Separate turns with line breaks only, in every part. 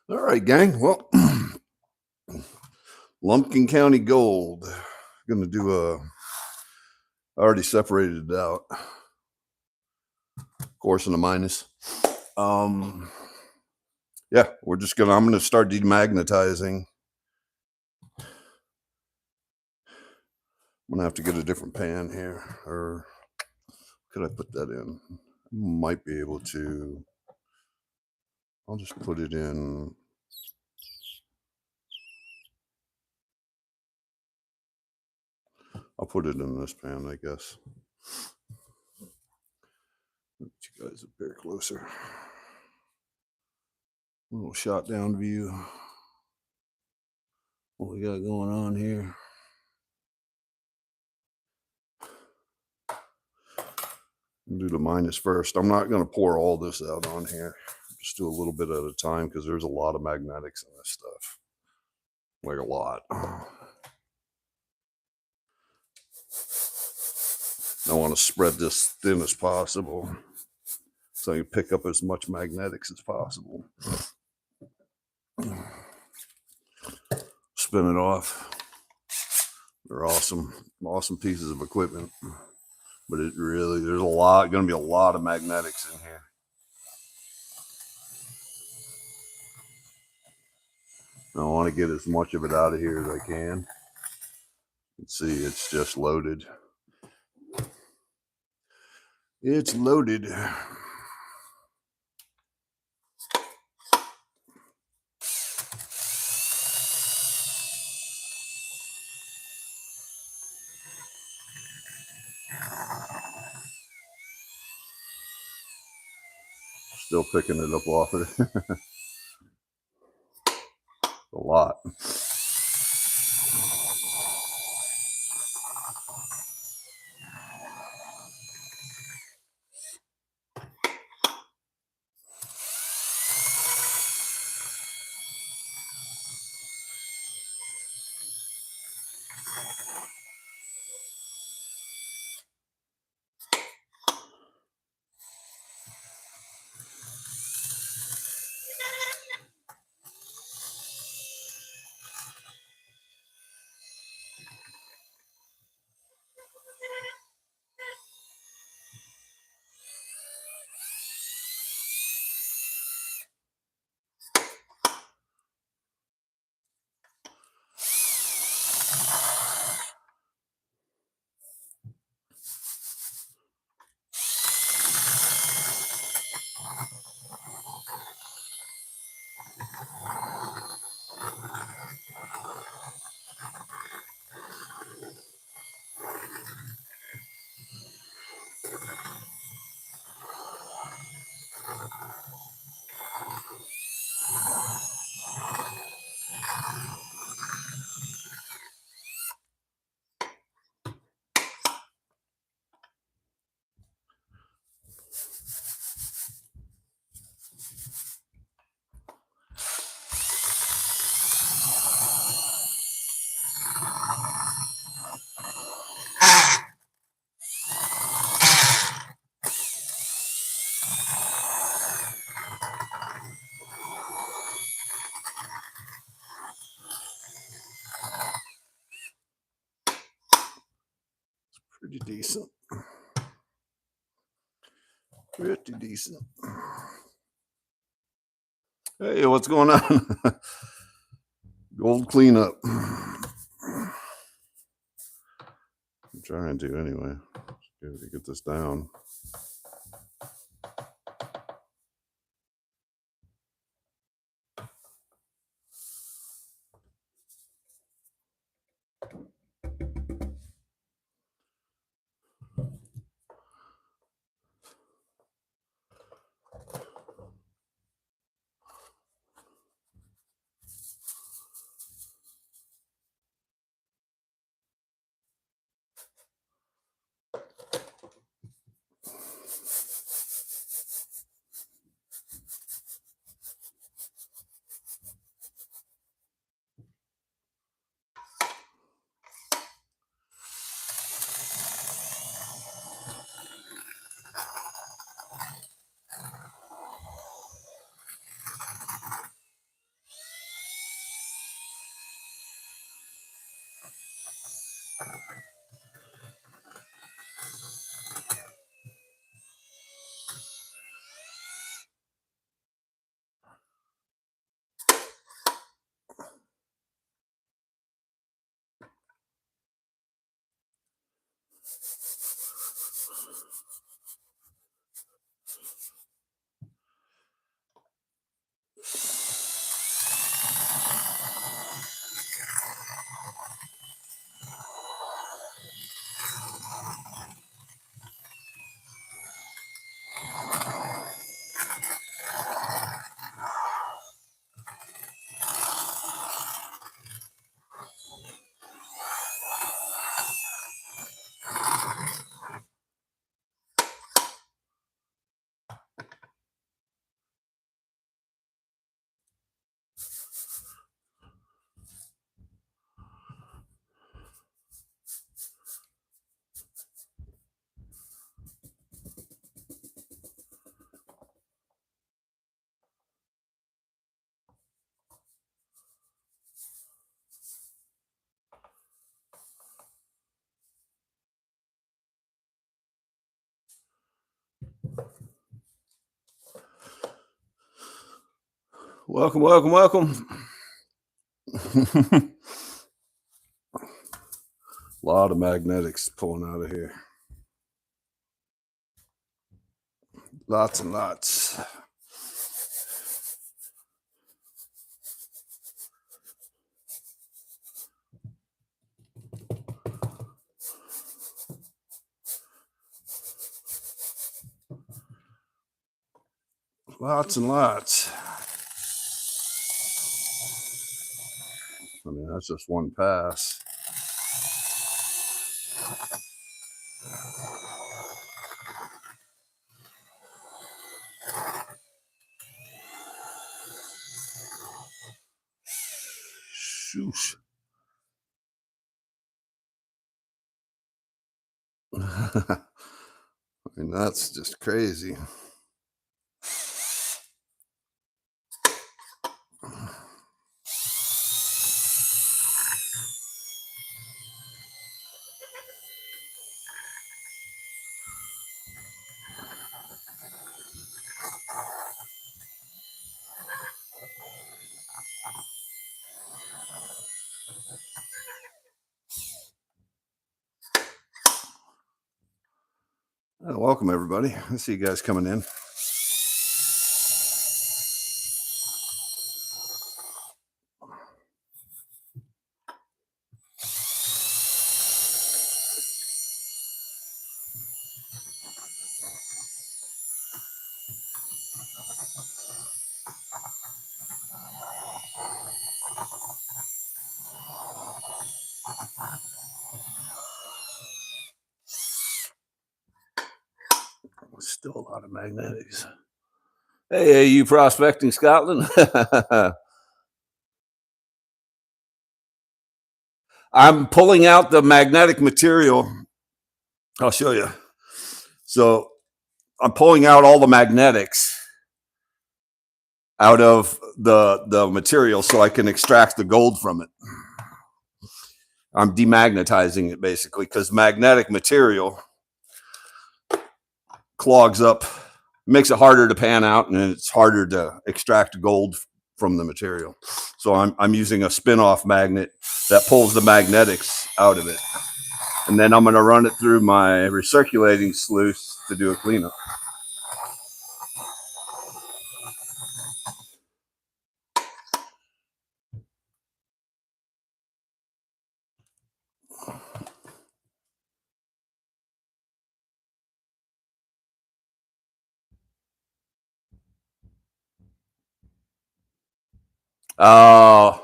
All right, gang. Well, Lumpkin County Gold. Going to do I already separated it out. Course and a minus. Yeah, I'm gonna start demagnetizing. I'm gonna have to get a different pan here, or could I put that in? Might be able to. I'll just put it in. I'll put it in this pan, I guess. Get you guys a bit closer. A little shot down view. What we got going on here. Do the minus first. I'm not going to pour all this out on here. Just do a little bit at a time because there's a lot of magnetics in this stuff. Like a lot. I want to spread this thin as possible so you pick up as much magnetics as possible. Spin it off. They're awesome pieces of equipment. But there's going to be a lot of magnetics in here. I want to get as much of it out of here as I can. You can see it's just loaded. It's loaded. Still picking it up off of it. A lot. Pretty decent. Pretty decent. Hey, what's going on? Gold cleanup. I'm trying to anyway. To get this down. Welcome, welcome, welcome. A lot of magnetics pulling out of here. Lots and lots. Lots and lots. I mean, that's just one pass. Shoosh. I mean, that's just crazy. Welcome, everybody. I see you guys coming in. Still a lot of magnetics. Hey, you prospecting Scotland? I'm pulling out the magnetic material. I'll show you. So I'm pulling out all the magnetics out of the material so I can extract the gold from it. I'm demagnetizing it basically because magnetic material clogs up, makes it harder to pan out, and it's harder to extract gold from the material. So I'm using a spin-off magnet that pulls the magnetics out of it. And then I'm going to run it through my recirculating sluice to do a cleanup. Oh,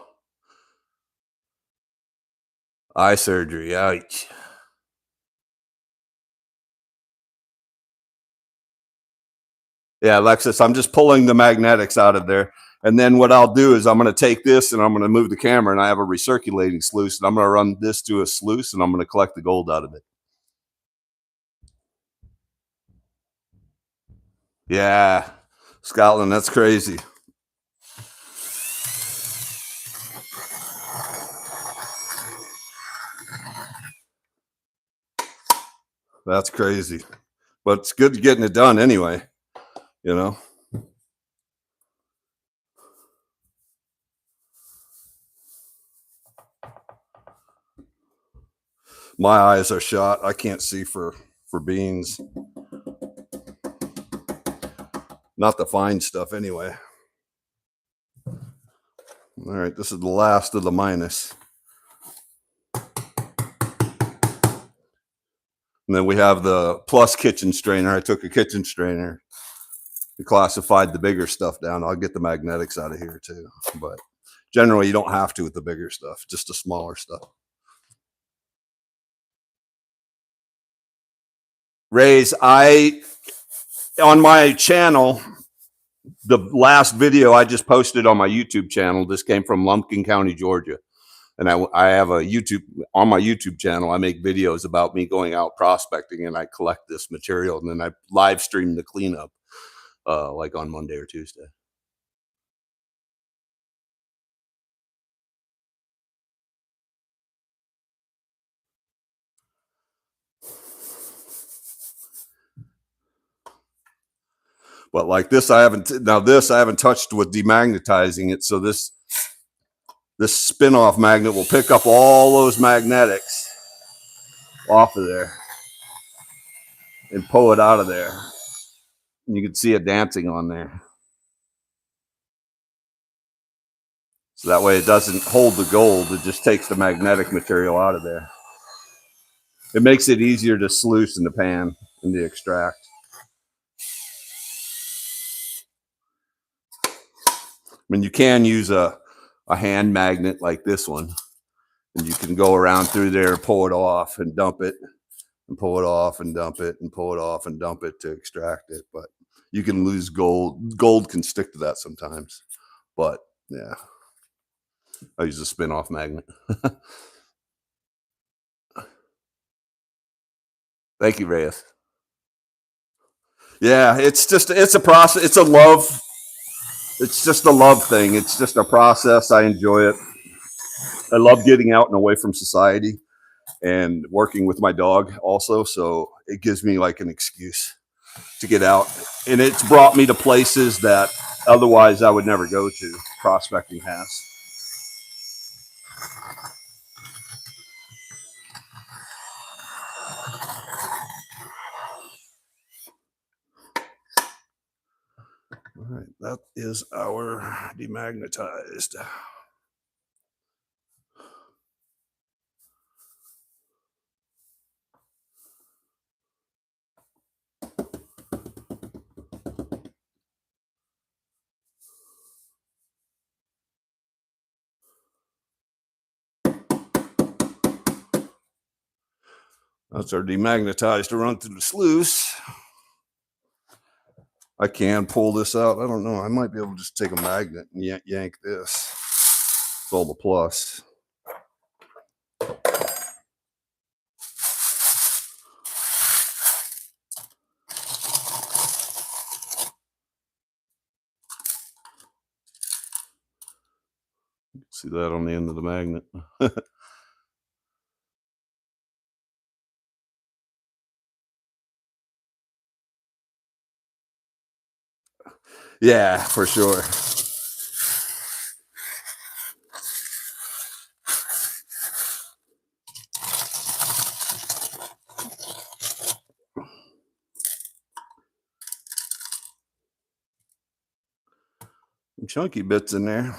eye surgery. Ouch. Yeah, Alexis, I'm just pulling the magnetics out of there. And then what I'll do is I'm going to take this and I'm going to move the camera, and I have a recirculating sluice, and I'm going to run this to a sluice, and I'm going to collect the gold out of it. Yeah, Scotland, that's crazy. That's crazy. But it's good getting it done anyway, you know. My eyes are shot. I can't see for beans. Not the fine stuff anyway. All right, this is the last of the minus. And then we have the plus kitchen strainer. I took a kitchen strainer, classified the bigger stuff down. I'll get the magnetics out of here too. But generally, you don't have to with the bigger stuff, just the smaller stuff. Rays, on my channel, the last video I just posted on my YouTube channel, this came from Lumpkin County, Georgia. And I have a YouTube, on my YouTube channel, I make videos about me going out prospecting, and I collect this material, and then I live stream the cleanup like on Monday or Tuesday. But like this, I haven't touched with demagnetizing it. So this spin-off magnet will pick up all those magnetics off of there and pull it out of there. And you can see it dancing on there. So that way it doesn't hold the gold. It just takes the magnetic material out of there. It makes it easier to sluice in the pan and to extract. I mean, you can use a hand magnet like this one, and you can go around through there, pull it off and dump it, and pull it off and dump it, and pull it off and dump it to extract it. But you can lose gold. Gold can stick to that sometimes. But yeah, I use a spin-off magnet. Thank you, Reyes. Yeah, it's a process. It's a love. It's just a love thing. It's just a process. I enjoy it. I love getting out and away from society and working with my dog also. So it gives me like an excuse to get out. And it's brought me to places that otherwise I would never go to. Prospecting has. All right, that is our demagnetized. That's our demagnetized to run through the sluice. I can pull this out. I don't know. I might be able to just take a magnet and yank this. It's all the plus. See that on the end of the magnet. Yeah, for sure. Some chunky bits in there.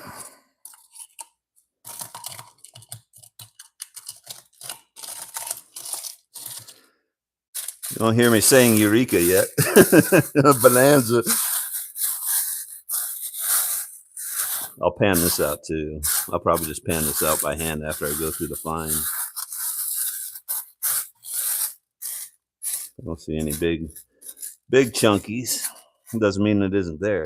You don't hear me saying Eureka yet. Bonanza. I'll pan this out too. I'll probably just pan this out by hand after I go through the fine. I don't see any big chunkies. It doesn't mean it isn't there.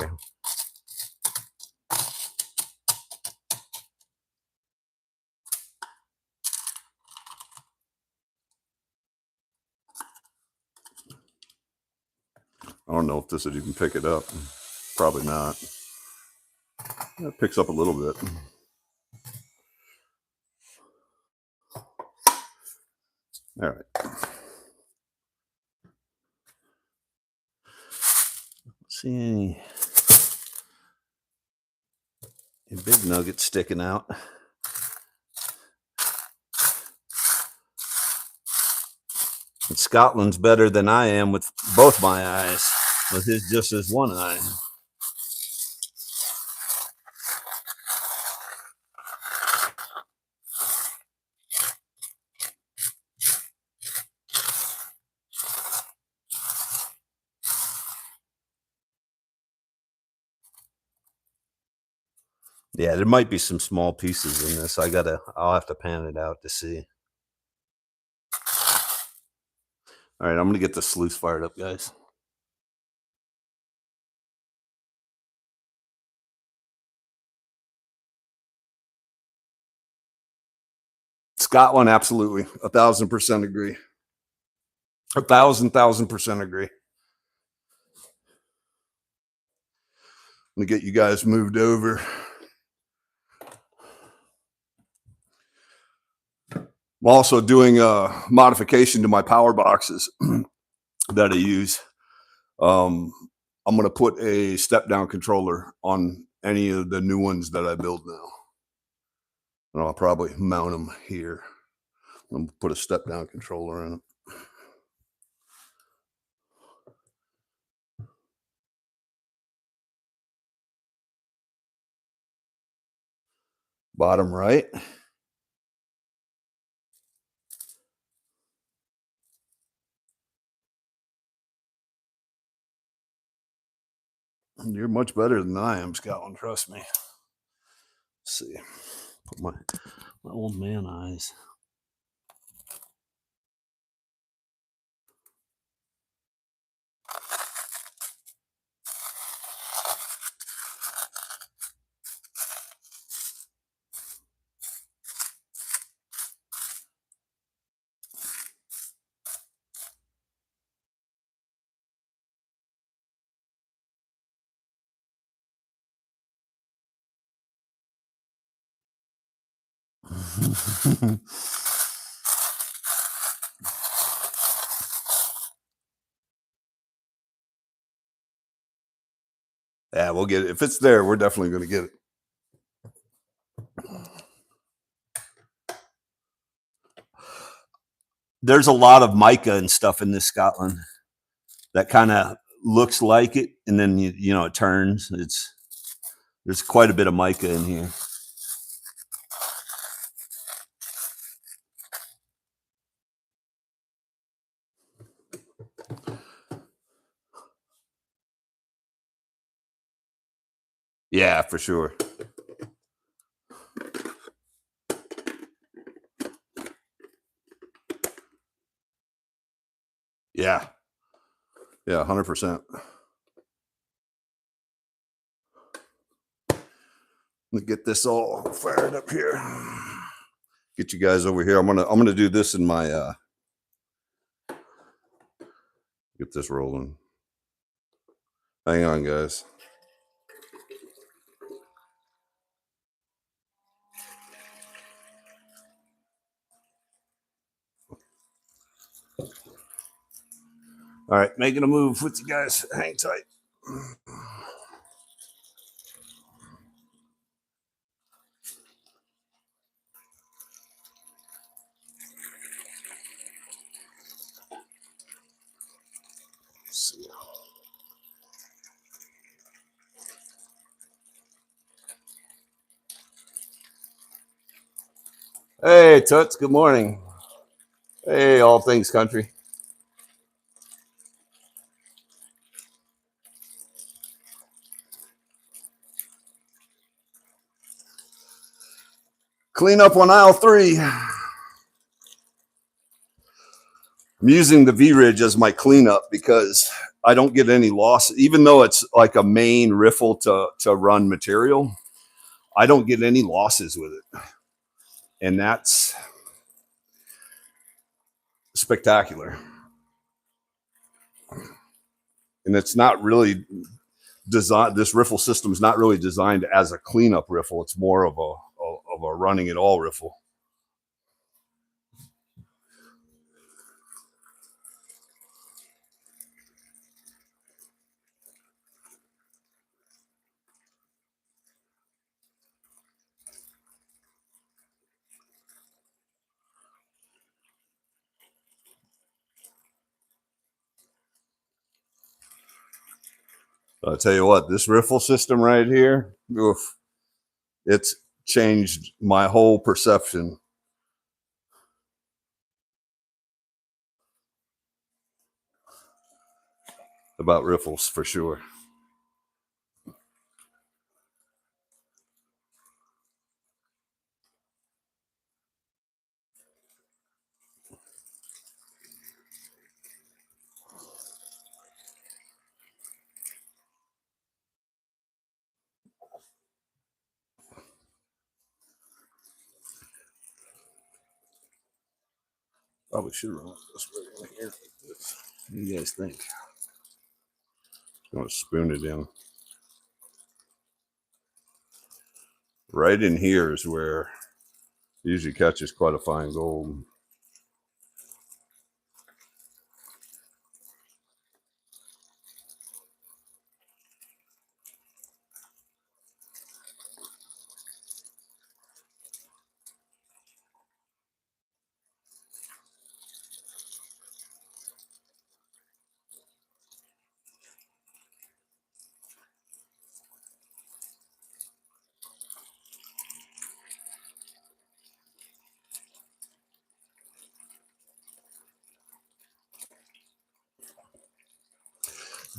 I don't know if this would even pick it up. Probably not. It picks up a little bit. All right. See any big nuggets sticking out. And Scotland's better than I am with both my eyes, with his just his one eye. Yeah, there might be some small pieces in this. I'll have to pan it out to see. All right, I'm gonna get the sluice fired up, guys. Scotland, absolutely, 1,000% agree. 1,000% agree. Let me get you guys moved over. I'm also doing a modification to my power boxes that I use. I'm going to put a step down controller on any of the new ones that I build now. And I'll probably mount them here. I'm going to put a step down controller in it. Bottom right. You're much better than I am, Scotland. Trust me. Let's see. Put my old man eyes. Yeah, we'll get it. If it's there, we're definitely going to get it. There's a lot of mica and stuff in this Scotland that kind of looks like it, and then you know it turns. There's quite a bit of mica in here. Yeah, for sure. Yeah. Yeah, 100%. Let me get this all fired up here. Get you guys over here. I'm gonna do this in my get this rolling. Hang on, guys. All right, making a move with you guys. Hang tight. Let's see. Hey, Toots. Good morning. Hey, all things country. Clean up on aisle 3. I'm using the V-Ridge as my cleanup because I don't get any loss, even though it's like a main riffle to run material. I don't get any losses with it, and that's spectacular. And it's not really designed. This riffle system is not really designed as a cleanup riffle. It's more of a running it all riffle. I'll tell you what, this riffle system right here, oof, it's changed my whole perception about riffles for sure. Probably should run this right in here. What do you guys think? I'm gonna spoon it in. Right in here is where it usually catches quite a fine gold.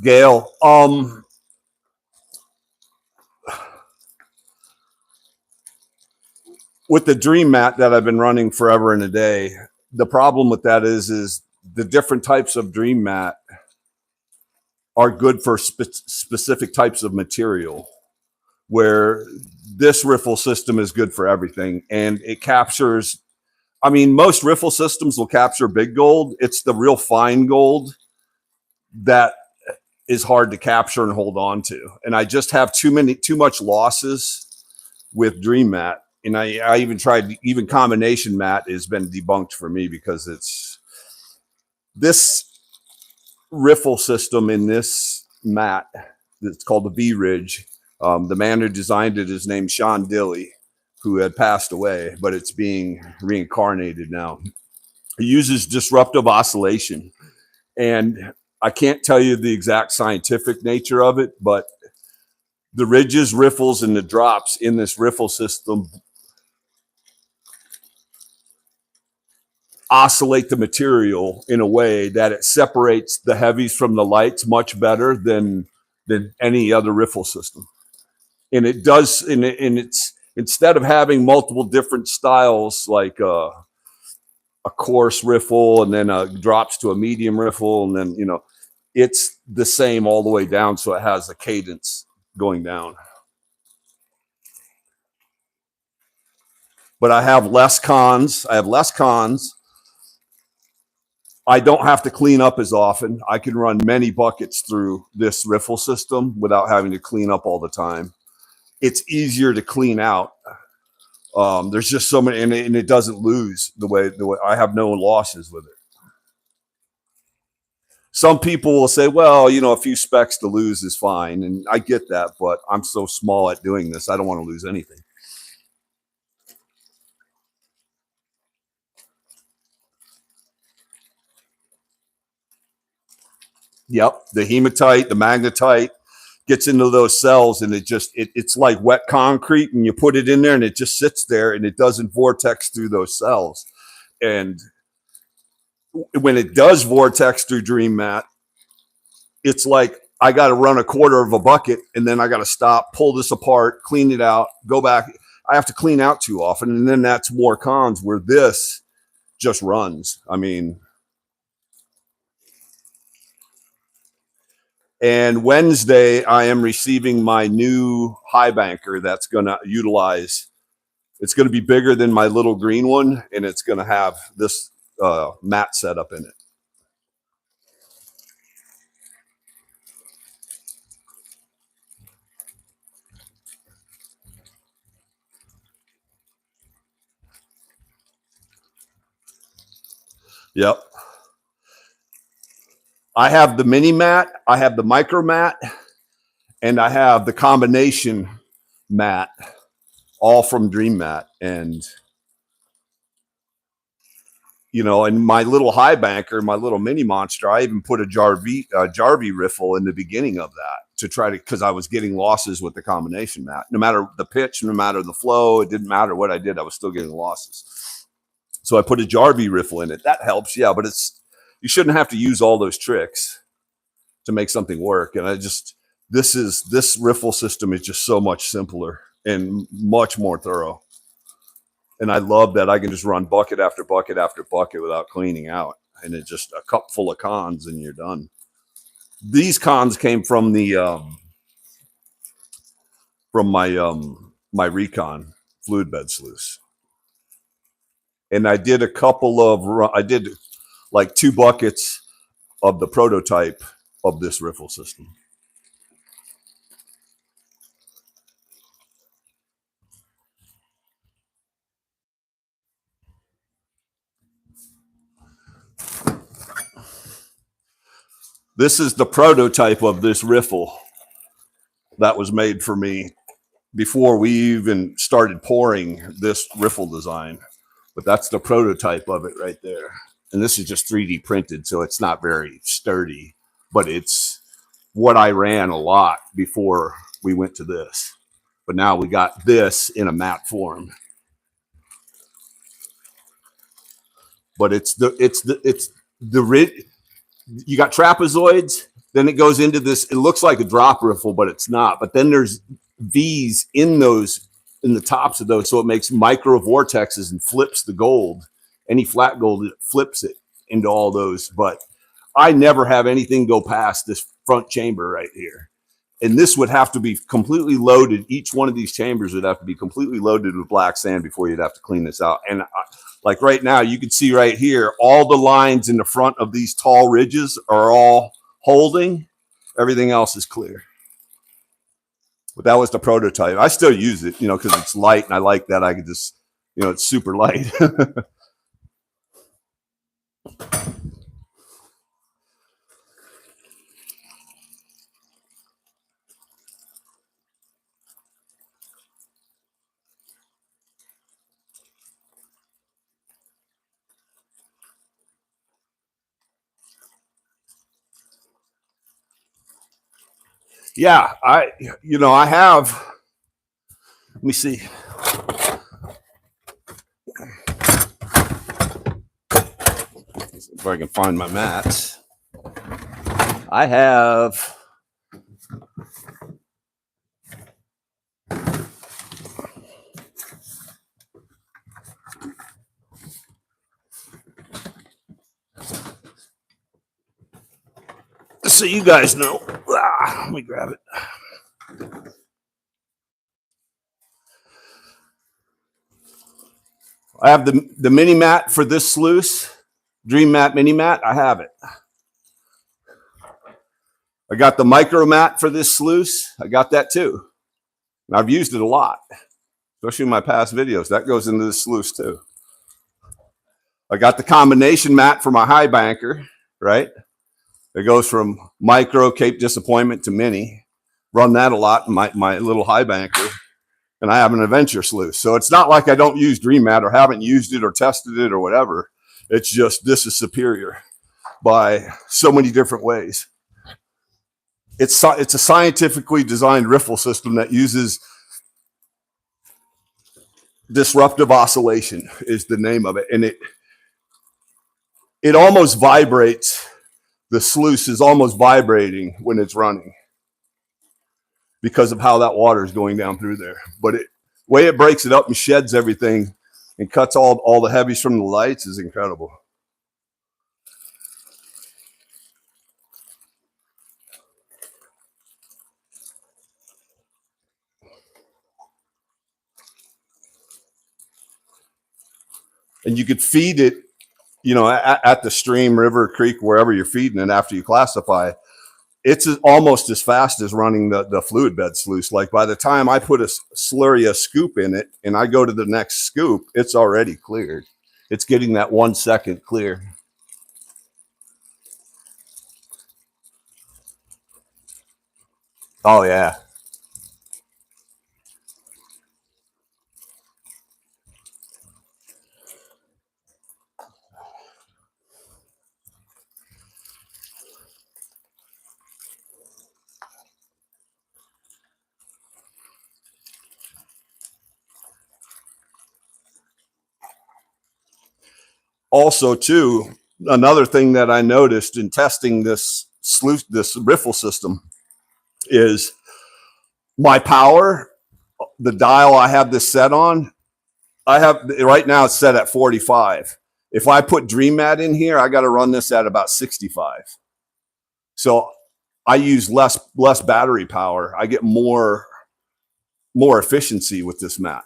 Gail, with the dream mat that I've been running forever and a day, the problem with that is the different types of dream mat are good for specific types of material, where this riffle system is good for everything, and it captures. I mean, most riffle systems will capture big gold. It's the real fine gold that is hard to capture and hold on to. And I just have too much losses with Dream Mat. And I even tried, even combination mat has been debunked for me because it's this riffle system in this mat. It's called the V Ridge. The man who designed it is named Sean Dilley, who had passed away, but it's being reincarnated now. It uses disruptive oscillation. And I can't tell you the exact scientific nature of it, but the ridges, riffles, and the drops in this riffle system oscillate the material in a way that it separates the heavies from the lights much better than any other riffle system. And it does, and it's instead of having multiple different styles like a coarse riffle and then drops to a medium riffle, and then it's the same all the way down, so it has a cadence going down. But I have less cons. I don't have to clean up as often. I can run many buckets through this riffle system without having to clean up all the time. It's easier to clean out. There's just so many, and it doesn't lose the way I have no losses with it. Some people will say, well, a few specs to lose is fine. And I get that, but I'm so small at doing this. I don't want to lose anything. Yep. The hematite, the magnetite gets into those cells, and it's like wet concrete, and you put it in there and it just sits there and it doesn't vortex through those cells. And when it does vortex through Dream Mat, it's like I got to run a quarter of a bucket and then I got to stop, pull this apart, clean it out, go back. I have to clean out too often. And then that's more cons, where this just runs. I mean, and Wednesday, I am receiving my new high banker that's going to utilize, it's going to be bigger than my little green one, and it's going to have this mat setup in it. Yep. I have the mini mat, I have the micro mat, and I have the combination mat, all from Dream Mat. And and my little high banker, my little mini monster, I even put a Jarvie riffle in the beginning of that to try to, because I was getting losses with the combination mat. No matter the pitch, no matter the flow, it didn't matter what I did, I was still getting losses. So I put a Jarvie riffle in it. That helps, yeah, but you shouldn't have to use all those tricks to make something work. And this riffle system is just so much simpler and much more thorough. And I love that I can just run bucket after bucket after bucket without cleaning out. And it's just a cup full of cons and you're done. These cons came from my Recon fluid bed sluice. And I did I did like 2 buckets of the prototype of this riffle system. This is the prototype of this riffle that was made for me before we even started pouring this riffle design. But that's the prototype of it right there. And this is just 3D printed, so it's not very sturdy, but it's what I ran a lot before we went to this. But now we got this in a matte form. But you got trapezoids, then it goes into this, it looks like a drop riffle, but it's not. But then there's V's in the tops of those, so it makes micro vortexes and flips the gold. Any flat gold, it flips it into all those. But I never have anything go past this front chamber right here. And this would have to be completely loaded. Each one of these chambers would have to be completely loaded with black sand before you'd have to clean this out. And like right now, you can see right here, all the lines in the front of these tall ridges are all holding. Everything else is clear. But that was the prototype. I still use it, because it's light, and I like that. I could just, it's super light. Yeah, I have, let me see. If I can find my mats. I have so you guys know. Let me grab it. I have the mini mat for this sluice, Dream Mat mini mat. I have it. I got the micro mat for this sluice. I got that too. And I've used it a lot, especially in my past videos. That goes into the sluice too. I got the combination mat for my high banker, right? It goes from micro Cape Disappointment to mini. Run that a lot in my little high banker. And I have an adventure sluice. So it's not like I don't use Dream Mat or haven't used it or tested it or whatever. It's just this is superior by so many different ways. It's a scientifically designed riffle system that uses disruptive oscillation is the name of it. And it almost vibrates. The sluice is almost vibrating when it's running because of how that water is going down through there. But the way it breaks it up and sheds everything and cuts all the heavies from the lights is incredible. And you could feed it, at the stream, river, creek, wherever you're feeding it after you classify. It's almost as fast as running the fluid bed sluice. Like by the time I put a scoop in it and I go to the next scoop, it's already cleared. It's getting that 1 second clear. Oh yeah. Also, too, another thing that I noticed in testing this riffle system is my power, the dial I have this set on, I have right now it's set at 45. If I put Dream Mat in here, I got to run this at about 65. So I use less battery power. I get more efficiency with this mat,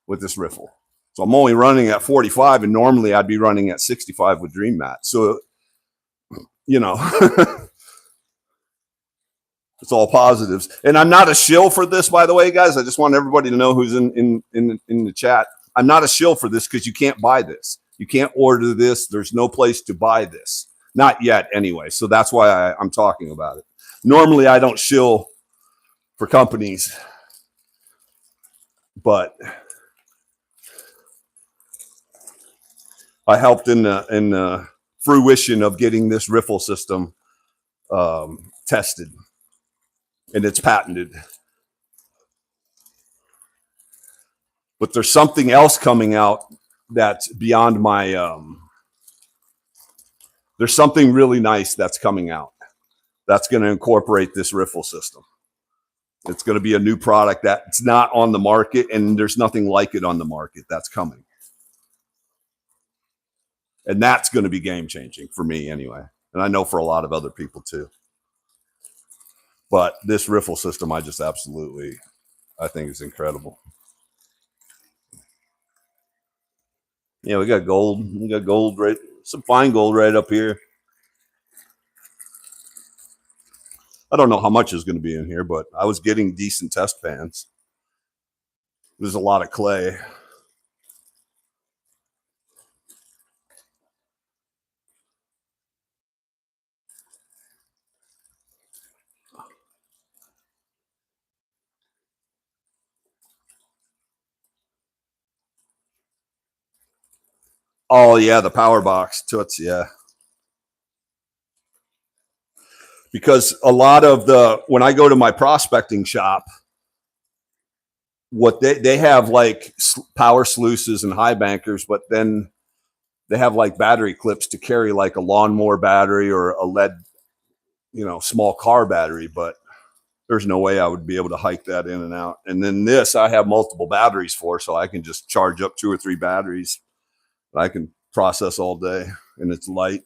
with this riffle. So I'm only running at 45, and normally I'd be running at 65 with Dream Mat. So, you know, it's all positives. And I'm not a shill for this, by the way, guys. I just want everybody to know who's in the chat. I'm not a shill for this because you can't buy this. You can't order this. There's no place to buy this. Not yet, anyway. So that's why I'm talking about it. Normally, I don't shill for companies, but I helped in the fruition of getting this riffle system tested, and it's patented. But there's something else coming out that's beyond my. There's something really nice that's coming out that's going to incorporate this riffle system. It's going to be a new product that's not on the market, and there's nothing like it on the market that's coming. And that's going to be game changing for me anyway. And I know for a lot of other people too. But this riffle system, I think is incredible. Yeah, we got gold. We got gold, right? Some fine gold right up here. I don't know how much is going to be in here, but I was getting decent test pans. There's a lot of clay. Oh yeah, the power box toots, yeah. Because a lot of when I go to my prospecting shop, what they have like power sluices and high bankers, but then they have like battery clips to carry like a lawnmower battery or a lead, small car battery, but there's no way I would be able to hike that in and out. And then this, I have multiple batteries for, so I can just charge up 2 or 3 batteries. I can process all day, and it's light.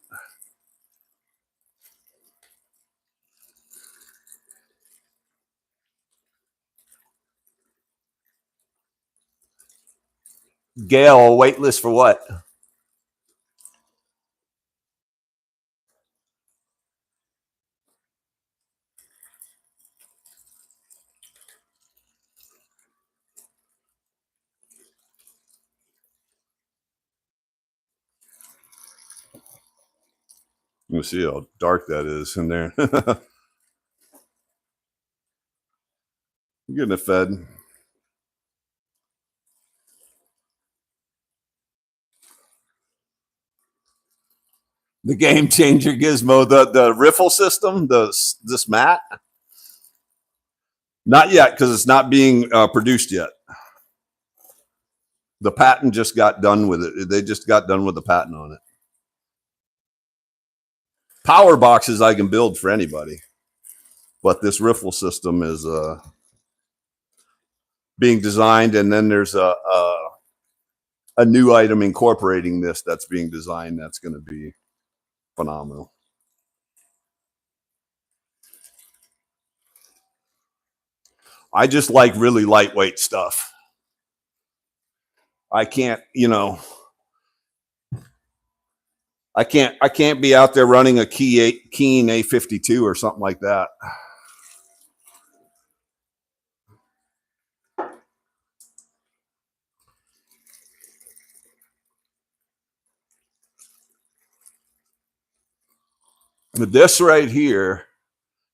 Gail, wait list for what? You see how dark that is in there. I'm getting it fed. The game changer gizmo, the riffle system, this mat. Not yet, because it's not being produced yet. The patent just got done with it. They just got done with the patent on it. Power boxes I can build for anybody, but this riffle system is being designed, and then there's a new item incorporating this that's being designed that's going to be phenomenal. I just like really lightweight stuff. I can't, I can't be out there running a Keen A52 or something like that. But this right here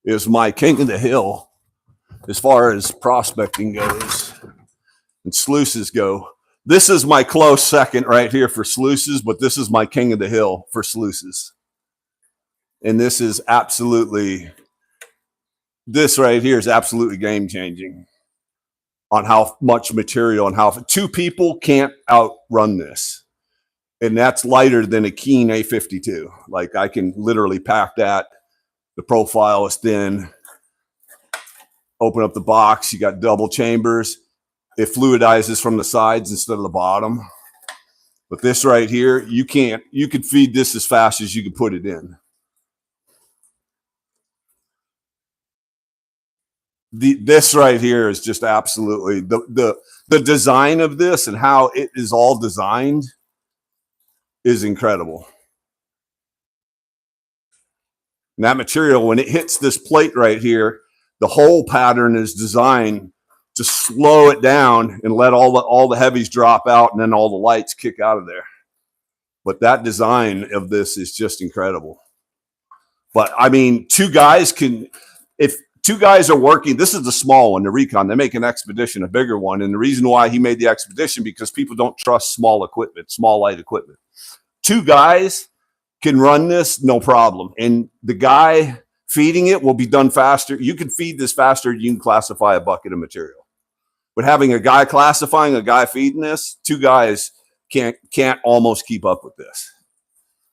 is my king of the hill as far as prospecting goes and sluices go. This is my close second right here for sluices, but this is my king of the hill for sluices. And this right here is absolutely game changing on how much material and how 2 people can't outrun this. And that's lighter than a Keen A52. Like I can literally pack that. The profile is thin. Open up the box. You got double chambers. It fluidizes from the sides instead of the bottom. But this right here, you can't. You could feed this as fast as you could put it in. This right here is just absolutely the design of this and how it is all designed is incredible. And that material, when it hits this plate right here, the whole pattern is designed to slow it down and let all the heavies drop out, and then all the lights kick out of there. But that design of this is just incredible. But I mean, if two guys are working, this is the small one, the Recon. They make an Expedition, a bigger one. And the reason why he made the Expedition, because people don't trust small equipment, small light equipment. Two guys can run this, no problem. And the guy feeding it will be done faster. You can feed this faster. You can classify a bucket of material. But having a guy classifying, a guy feeding this, two guys can't almost keep up with this.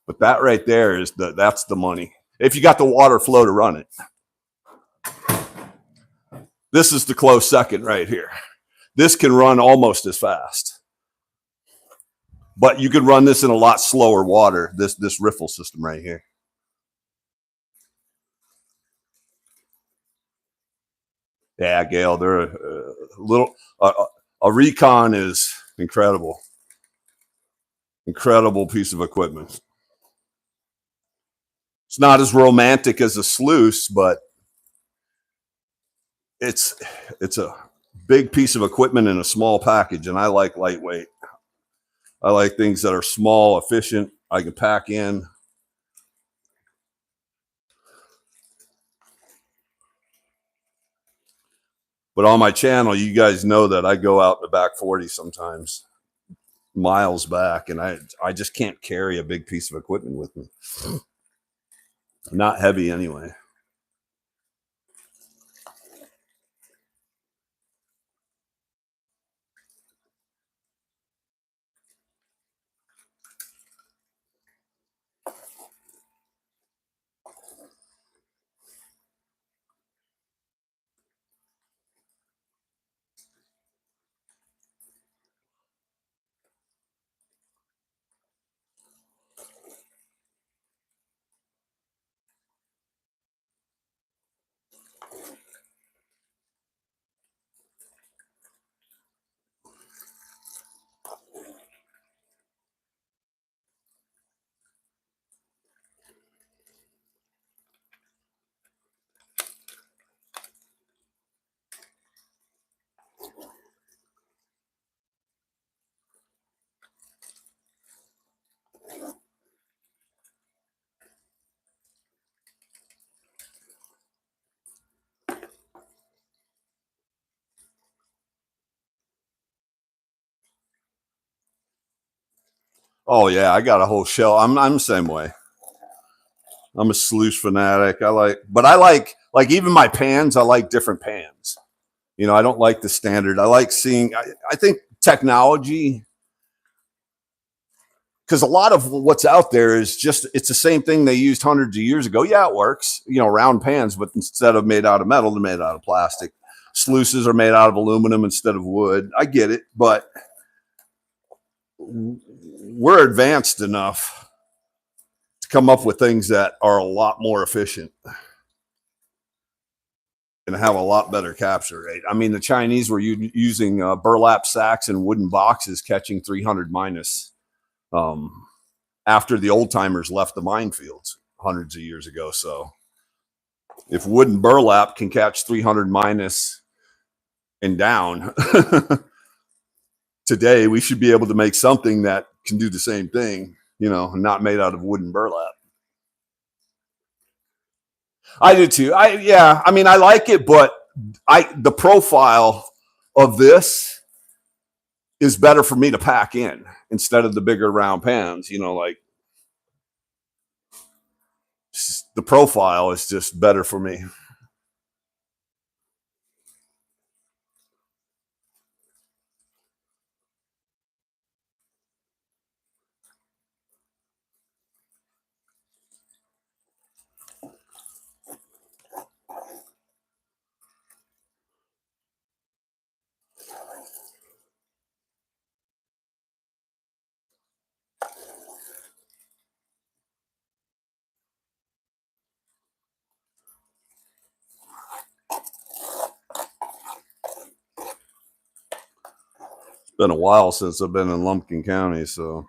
But that right there is that's the money. If you got the water flow to run it. This is the close second right here. This can run almost as fast. But you could run this in a lot slower water, this riffle system right here. Yeah, Gail, they're a little, a Recon is incredible. Incredible piece of equipment. It's not as romantic as a sluice, but it's a big piece of equipment in a small package, and I like lightweight. I like things that are small, efficient, I can pack in. But on my channel, you guys know that I go out in the back 40 sometimes, miles back, and I just can't carry a big piece of equipment with me. Not heavy anyway. Oh yeah, I got a whole shell. I'm the same way. I'm a sluice fanatic. But I like even my pans. I like different pans. You know, I don't like the standard. I like seeing. I think technology, because a lot of what's out there is just it's the same thing they used hundreds of years ago. Yeah, it works. You know, round pans, but instead of made out of metal, they're made out of plastic. Sluices are made out of aluminum instead of wood. I get it, but we're advanced enough to come up with things that are a lot more efficient and have a lot better capture rate. I mean, the Chinese were using burlap sacks and wooden boxes catching 300 minus after the old timers left the minefields hundreds of years ago. So if wooden burlap can catch 300 minus and down, today we should be able to make something that can do the same thing, you know, not made out of wooden burlap. I do too. I mean, I like it, but the profile of this is better for me to pack in instead of the bigger round pans. You know, like the profile is just better for me. been a while since I've been in Lumpkin County, so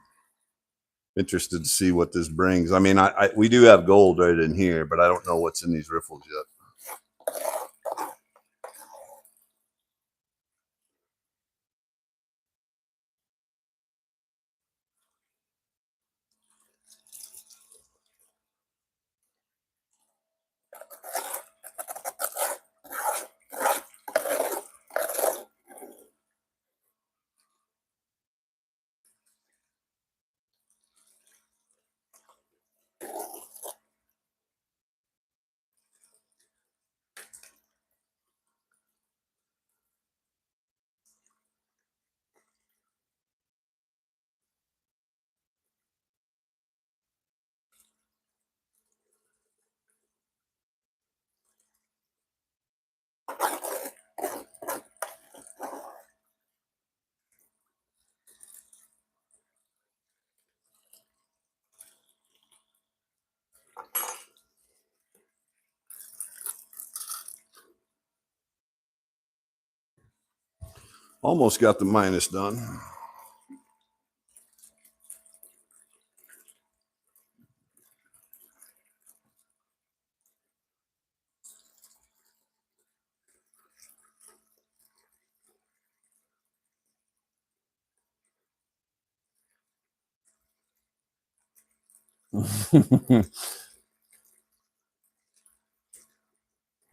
interested to see what this brings. I mean, we do have gold right in here, but I don't know what's in these riffles yet. Almost got the minus done.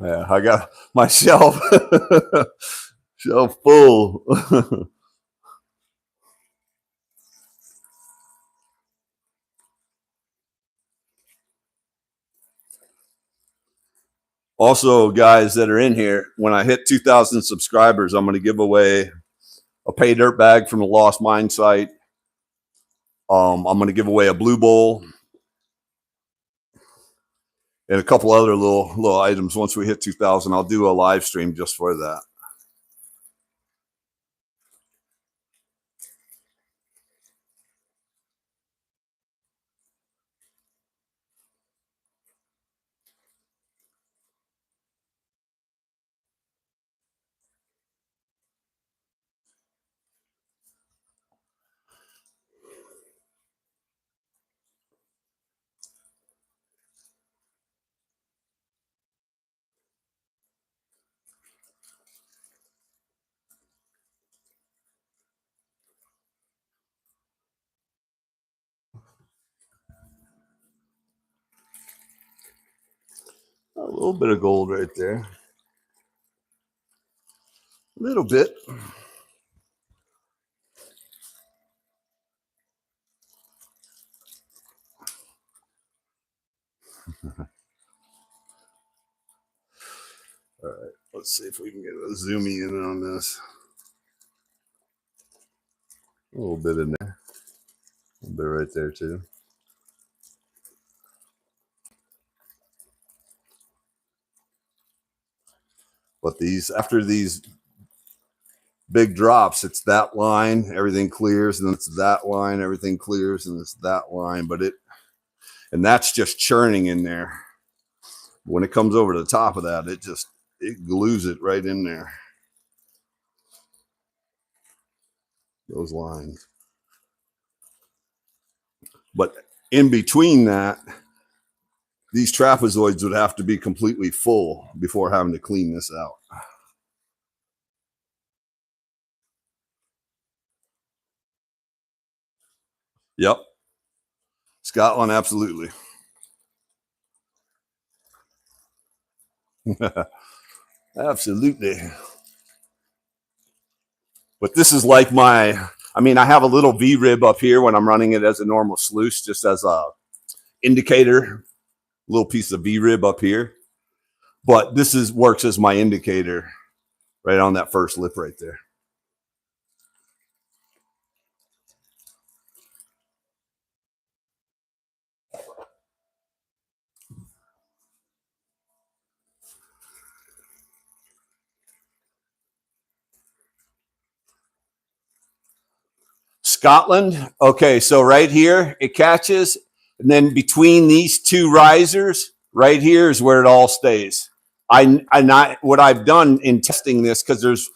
Yeah, I got my shelf full. Also, guys that are in here, when I hit 2,000 subscribers, I'm going to give away a pay dirt bag from the Lost Mine site. I'm going to give away a blue bowl and a couple other little items. Once we hit 2,000, I'll do a live stream just for that. A little bit of gold right there. A little bit. All right, let's see if we can get a zooming in on this. A little bit in there. A little bit right there too. But after these big drops, it's that line, everything clears, and then it's that line, everything clears, and it's that line. And that's just churning in there. When it comes over the top of that, it glues it right in there. Those lines. But in between that, these trapezoids would have to be completely full before having to clean this out. Yep. Scotland, absolutely. Absolutely. But this is like I have a little V-rib up here when I'm running it as a normal sluice, just as a indicator, little piece of V-rib up here. But this works as my indicator right on that first lip right there. Scotland. Okay, so right here it catches, and then between these two risers, right here is where it all stays. What I've done in testing this, because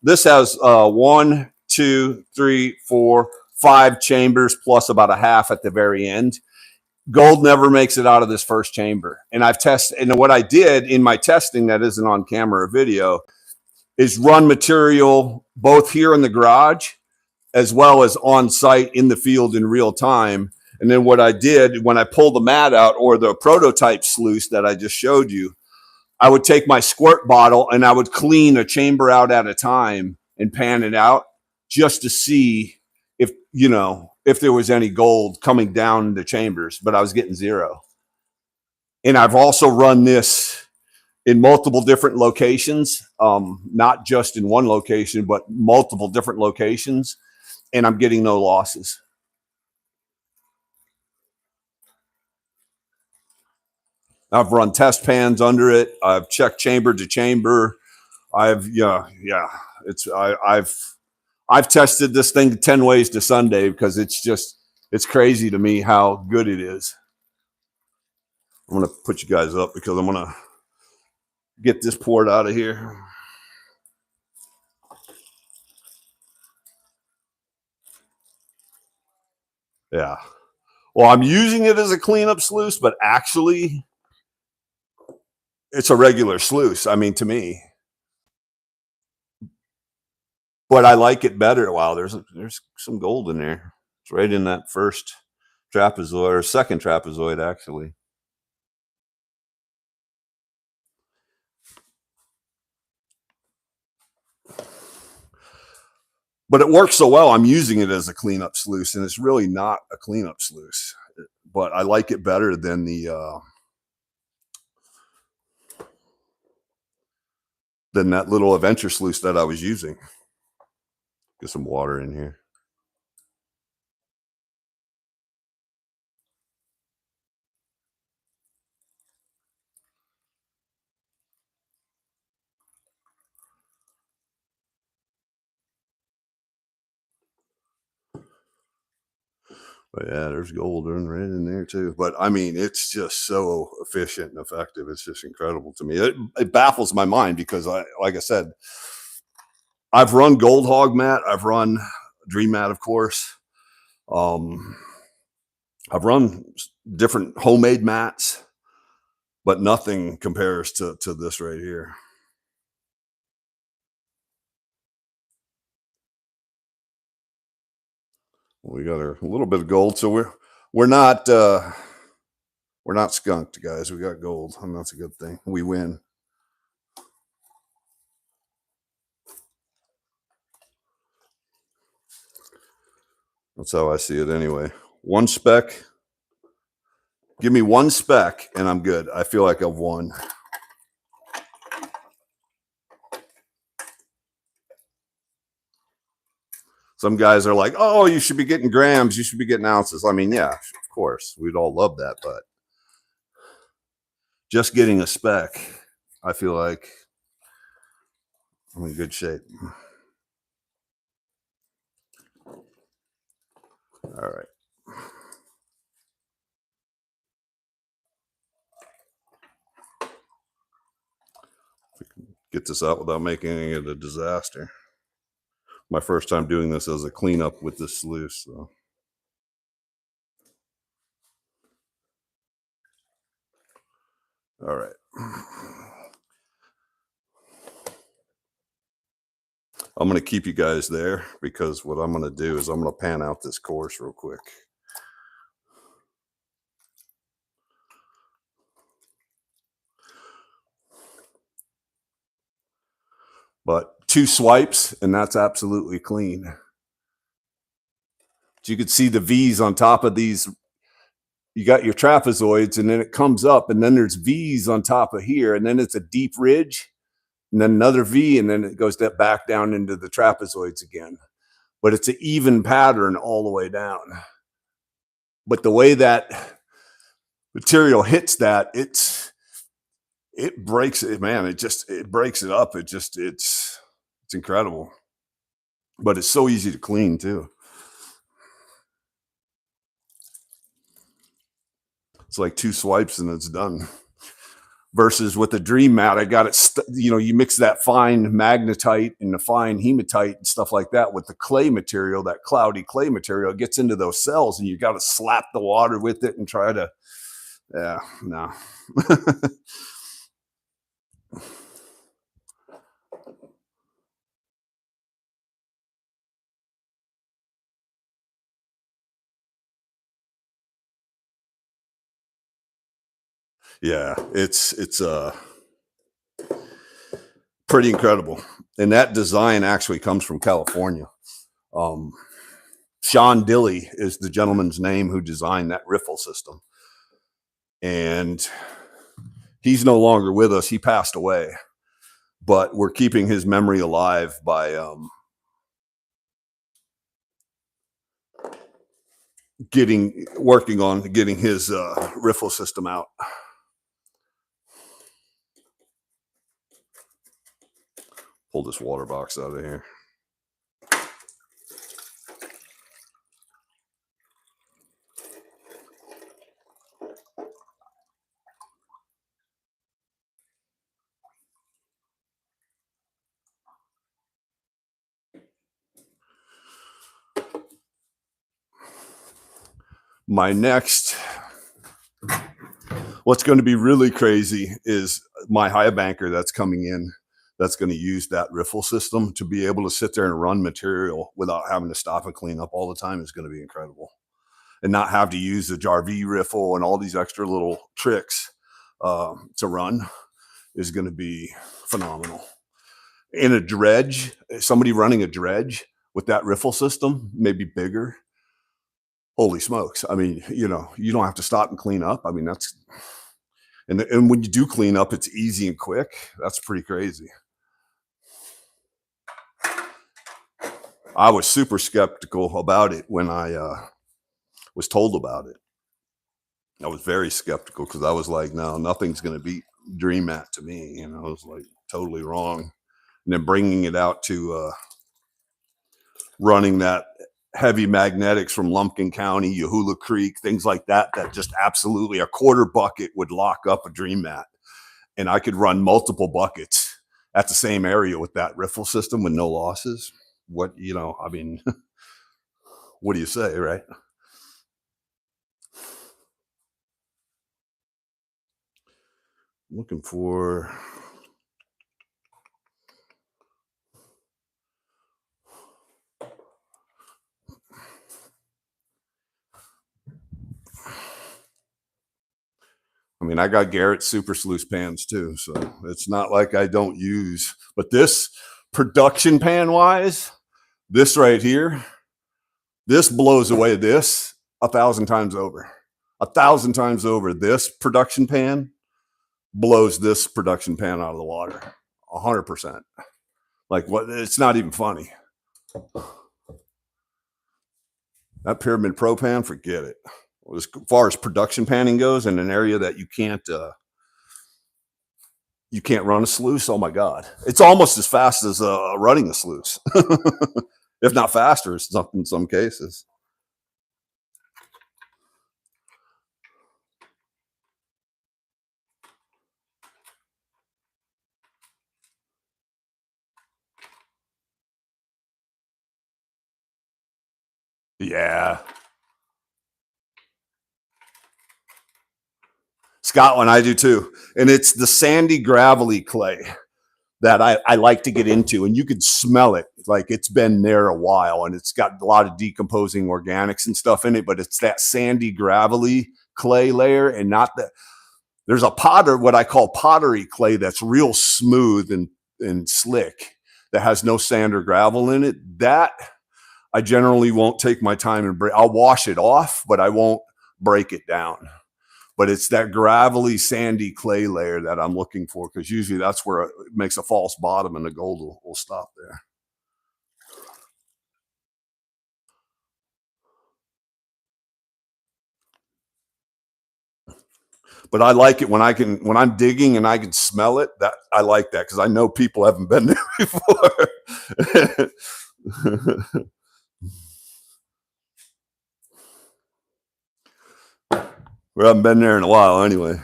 this has 1, 2, 3, 4, 5 chambers plus about a half at the very end. Gold never makes it out of this first chamber. And I've tested, and what I did in my testing that isn't on camera or video is run material both here in the garage as well as on site in the field in real time. And then what I did when I pulled the mat out, or the prototype sluice that I just showed you, I would take my squirt bottle and I would clean a chamber out at a time and pan it out just to see if, you know, if there was any gold coming down the chambers, but I was getting zero. And I've also run this in multiple different locations, not just in one location, but multiple different locations, and I'm getting no losses. I've run test pans under it. I've checked chamber to chamber. I've tested this thing 10 ways to Sunday because it's crazy to me how good it is. I'm gonna put you guys up because I'm gonna get this poured out of here. Yeah. Well, I'm using it as a cleanup sluice, but actually it's a regular sluice. I mean, to me, but I like it better. Wow, there's some gold in there. It's right in that first trapezoid, or second trapezoid, actually. But it works so well, I'm using it as a cleanup sluice, and it's really not a cleanup sluice. But I like it better than than that little adventure sluice that I was using. Get some water in here. But yeah, there's gold right in there too. But I mean, it's just so efficient and effective. It's just incredible to me. It baffles my mind because like I said, I've run Gold Hog mat. I've run Dream mat, of course. I've run different homemade mats, but nothing compares to this right here. We got a little bit of gold, so we're not skunked, guys. We got gold, and that's a good thing. We win. That's how I see it anyway. One speck. Give me one speck, and I'm good. I feel like I've won. Some guys are like, oh, you should be getting grams. You should be getting ounces. I mean, yeah, of course. We'd all love that, but just getting a speck, I feel like I'm in good shape. All right. We can get this out without making it a disaster. My first time doing this as a cleanup with this sluice. So. All right. I'm going to keep you guys there because what I'm going to do is I'm going to pan out this course real quick. But 2 swipes, and that's absolutely clean. So you could see the V's on top of these. You got your trapezoids, and then it comes up, and then there's V's on top of here, and then it's a deep ridge, and then another V, and then it goes back down into the trapezoids again. But it's an even pattern all the way down. But the way that material hits that, it breaks it, man. It breaks it up. It's incredible. But it's so easy to clean too. It's like 2 swipes and it's done. Versus with the Dream Mat, I got it, you mix that fine magnetite and the fine hematite and stuff like that with the clay material, that cloudy clay material, it gets into those cells and you got to slap the water with it and try to, yeah, no. Yeah, it's pretty incredible. And that design actually comes from California. Um, Sean Dilley is the gentleman's name who designed that riffle system. And he's no longer with us. He passed away, but we're keeping his memory alive by working on getting his riffle system out. Pull this water box out of here. My next, what's going to be really crazy is my high banker that's coming in that's going to use that riffle system to be able to sit there and run material without having to stop and clean up all the time is going to be incredible. And not have to use the Jarvie riffle and all these extra little tricks to run is going to be phenomenal. In a dredge, somebody running a dredge with that riffle system, maybe bigger. Holy smokes. I mean, you don't have to stop and clean up. I mean, and when you do clean up, it's easy and quick. That's pretty crazy. I was super skeptical about it when I was told about it. I was very skeptical because I was like, no, nothing's going to beat Dream Mat to me. I was like totally wrong. And then bringing it out to running that heavy magnetics from Lumpkin County, Yahula Creek, things like that just absolutely a quarter bucket would lock up a Dream Mat. And I could run multiple buckets at the same area with that riffle system with no losses. What, I mean, what do you say, right? Looking for, I mean, I got Garrett super sluice pans too. So it's not like I don't use, but this production pan wise, this right here, this blows away this 1,000 times over. 1,000 times over. This production pan blows this production pan out of the water. 100%. Like what? It's not even funny. That Pyramid Pro pan, forget it. As far as production panning goes, in an area that you can't run a sluice, oh my god, it's almost as fast as running a sluice, if not faster in some cases. Yeah, Scotland, I do too, and it's the sandy gravelly clay that I like to get into, and you could smell it like it's been there a while, and it's got a lot of decomposing organics and stuff in it, but it's that sandy gravelly clay layer, and not that. There's a what I call pottery clay that's real smooth and slick that has no sand or gravel in it. That I generally won't take my time and break. I'll wash it off, but I won't break it down. But it's that gravelly, sandy clay layer that I'm looking for, because usually that's where it makes a false bottom and the gold will stop there. But I like it when I'm digging and I can smell it. That I like that because I know people haven't been there before. We haven't been there in a while anyway.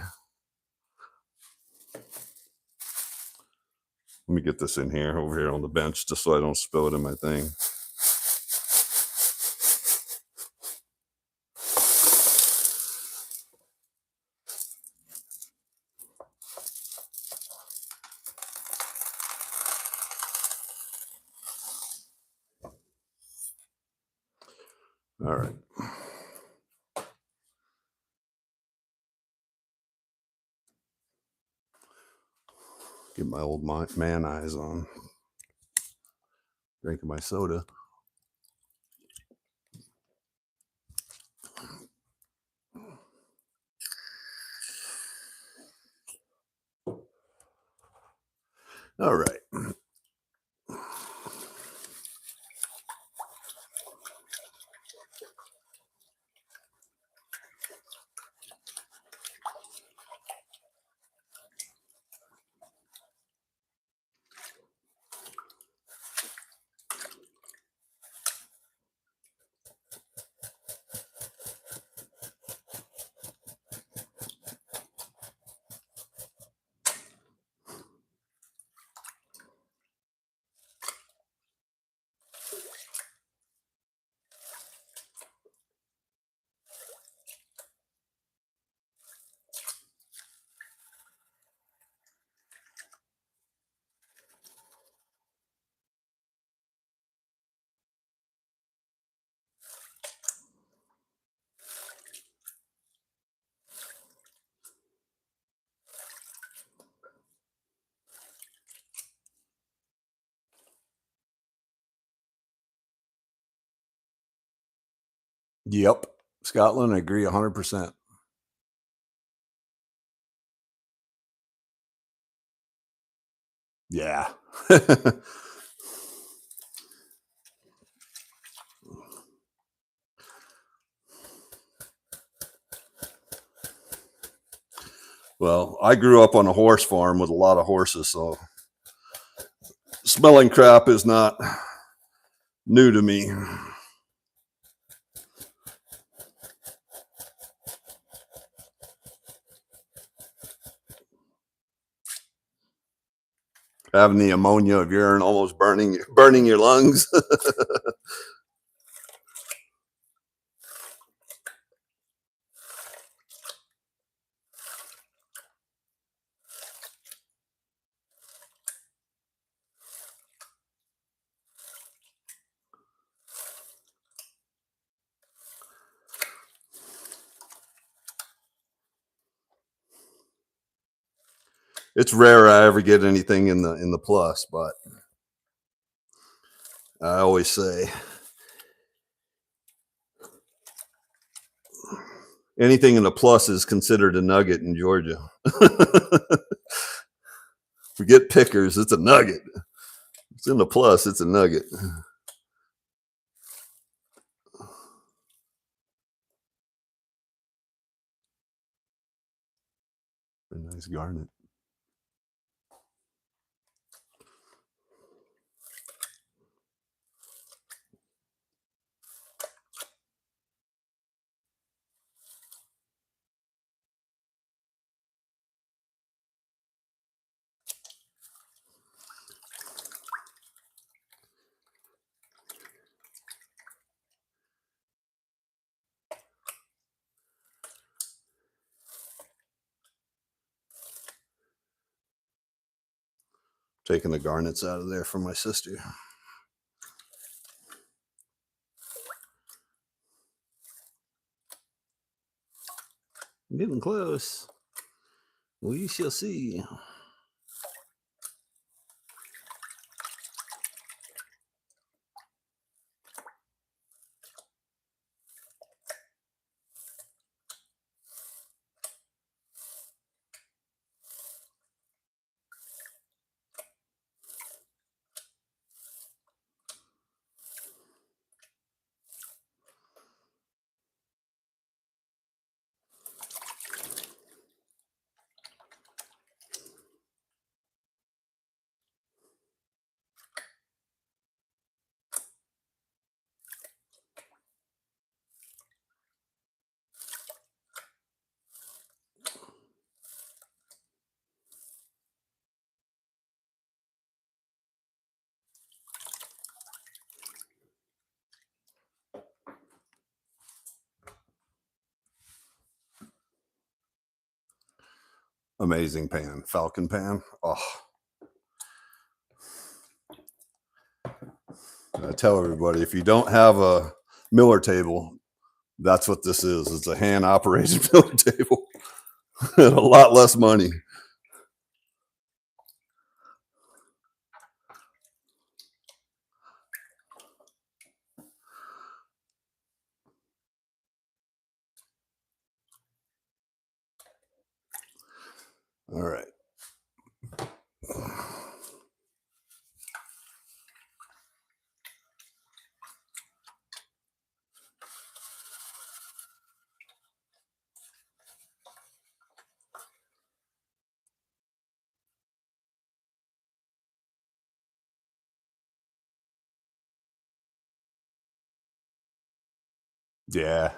Let me get this in here, over here on the bench, just so I don't spill it in my thing. All right. Get my old man eyes on. Drinking my soda. All right. Yep. Scotland, I agree 100%. Yeah. Well, I grew up on a horse farm with a lot of horses, so smelling crap is not new to me. Having the ammonia of urine almost burning your lungs. It's rare I ever get anything in the plus, but I always say anything in the plus is considered a nugget in Georgia. Forget pickers, it's a nugget. It's in the plus, it's a nugget. A nice garnet. Taking the garnets out of there for my sister. Getting close. We shall see. Amazing pan, Falcon pan. Oh, I tell everybody, if you don't have a Miller table, that's what this is. It's a hand operated Miller table at a lot less money. All right. Yeah.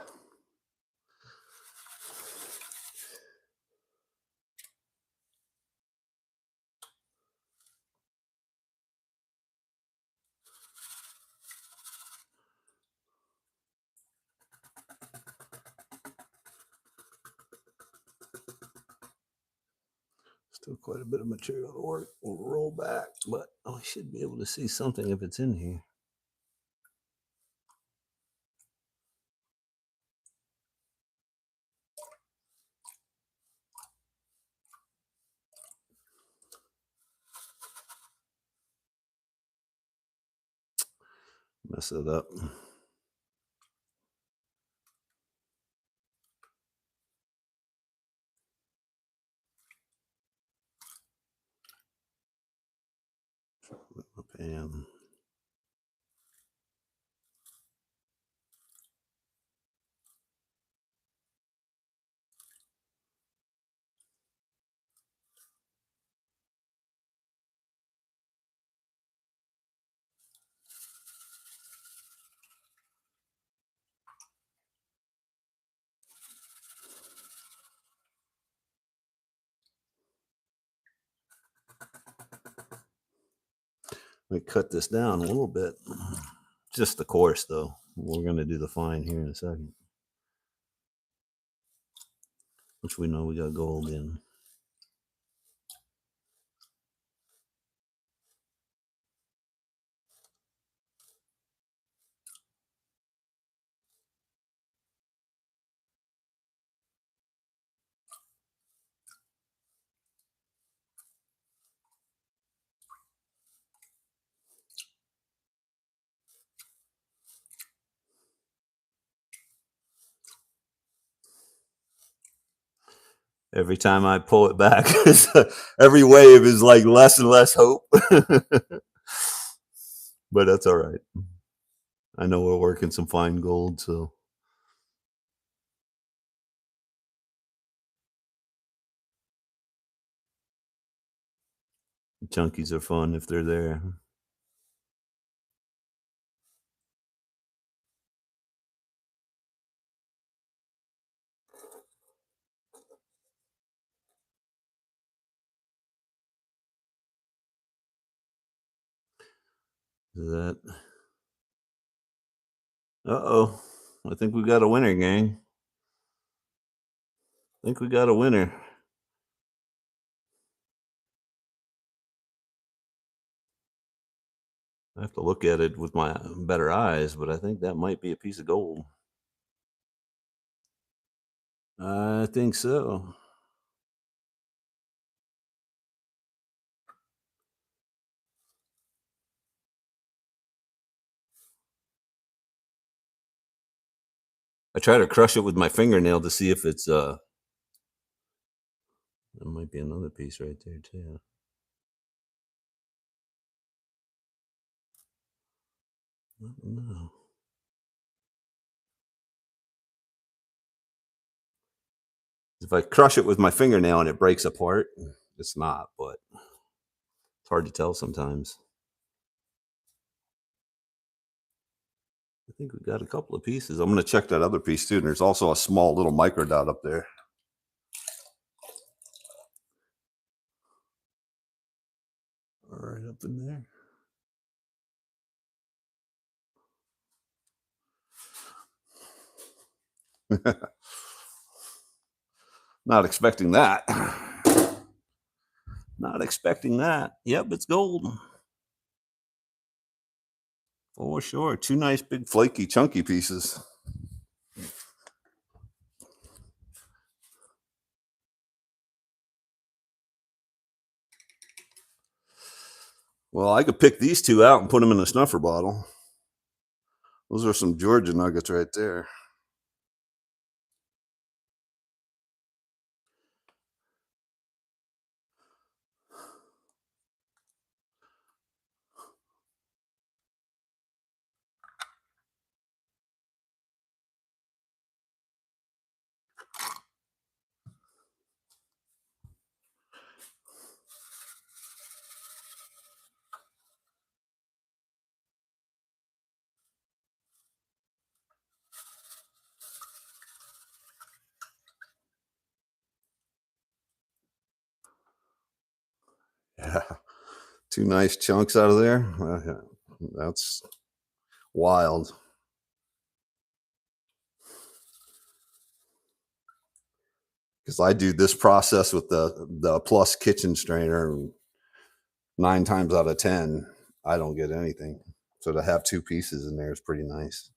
Still quite a bit of material to work. We'll roll back, but I should be able to see something if it's in here. Mess it up. Pan. Let me cut this down a little bit. Just the coarse, though. We're going to do the fine here in a second, which we know we got gold in. Every time I pull it back, every wave is like less and less hope. But that's all right. I know we're working some fine gold, so. Chunkies are fun if they're there. Is that? Uh-oh. I think we got a winner, gang. I think we got a winner. I have to look at it with my better eyes, but I think that might be a piece of gold. I think so. I try to crush it with my fingernail to see if it's there might be another piece right there too. I don't know. If I crush it with my fingernail and it breaks apart, it's not, but it's hard to tell sometimes. I think we got a couple of pieces. I'm going to check that other piece too. And there's also a small little micro dot up there. All right, up in there. Not expecting that. Not expecting that. Yep, it's gold. For sure. Two nice big flaky chunky pieces. Well, I could pick these two out and put them in a snuffer bottle. Those are some Georgia nuggets right there. Yeah. Two nice chunks out of there. That's wild. Because I do this process with the Plus kitchen strainer, and 9 times out of 10, I don't get anything. So to have two pieces in there is pretty nice.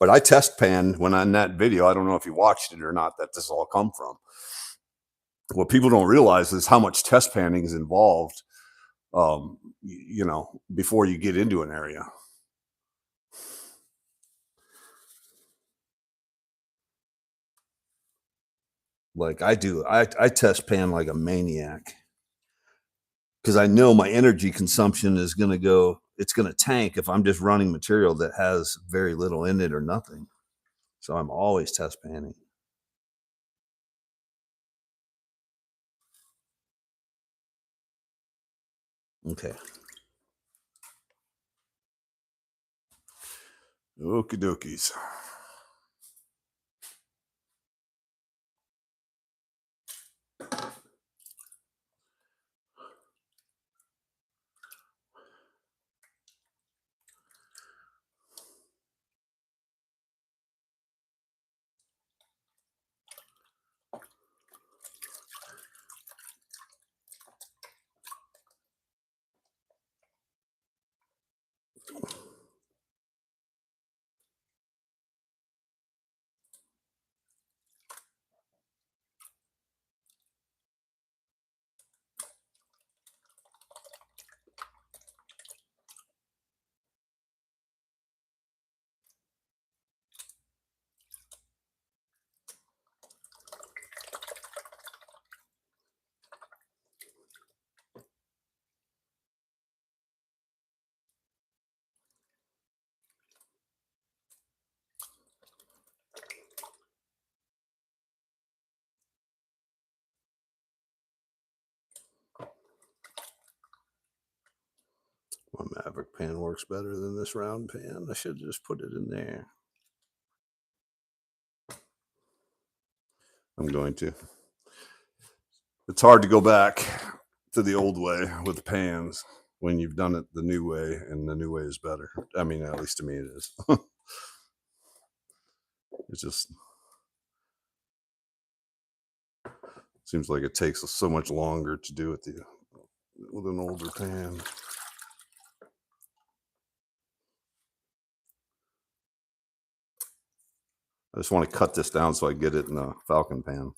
But I test pan when in that video. I don't know if you watched it or not. That this all come from. What people don't realize is how much test panning is involved. Before you get into an area. Like I do, I test pan like a maniac because I know my energy consumption is going to go. It's going to tank if I'm just running material that has very little in it or nothing. So I'm always test panning. Okay. Okie dokies. My Maverick pan works better than this round pan. I should just put it in there. I'm going to. It's hard to go back to the old way with the pans when you've done it the new way, and the new way is better. I mean, at least to me, it is. It just seems like it takes so much longer to do it with an older pan. I just want to cut this down so I get it in a Falcon pan.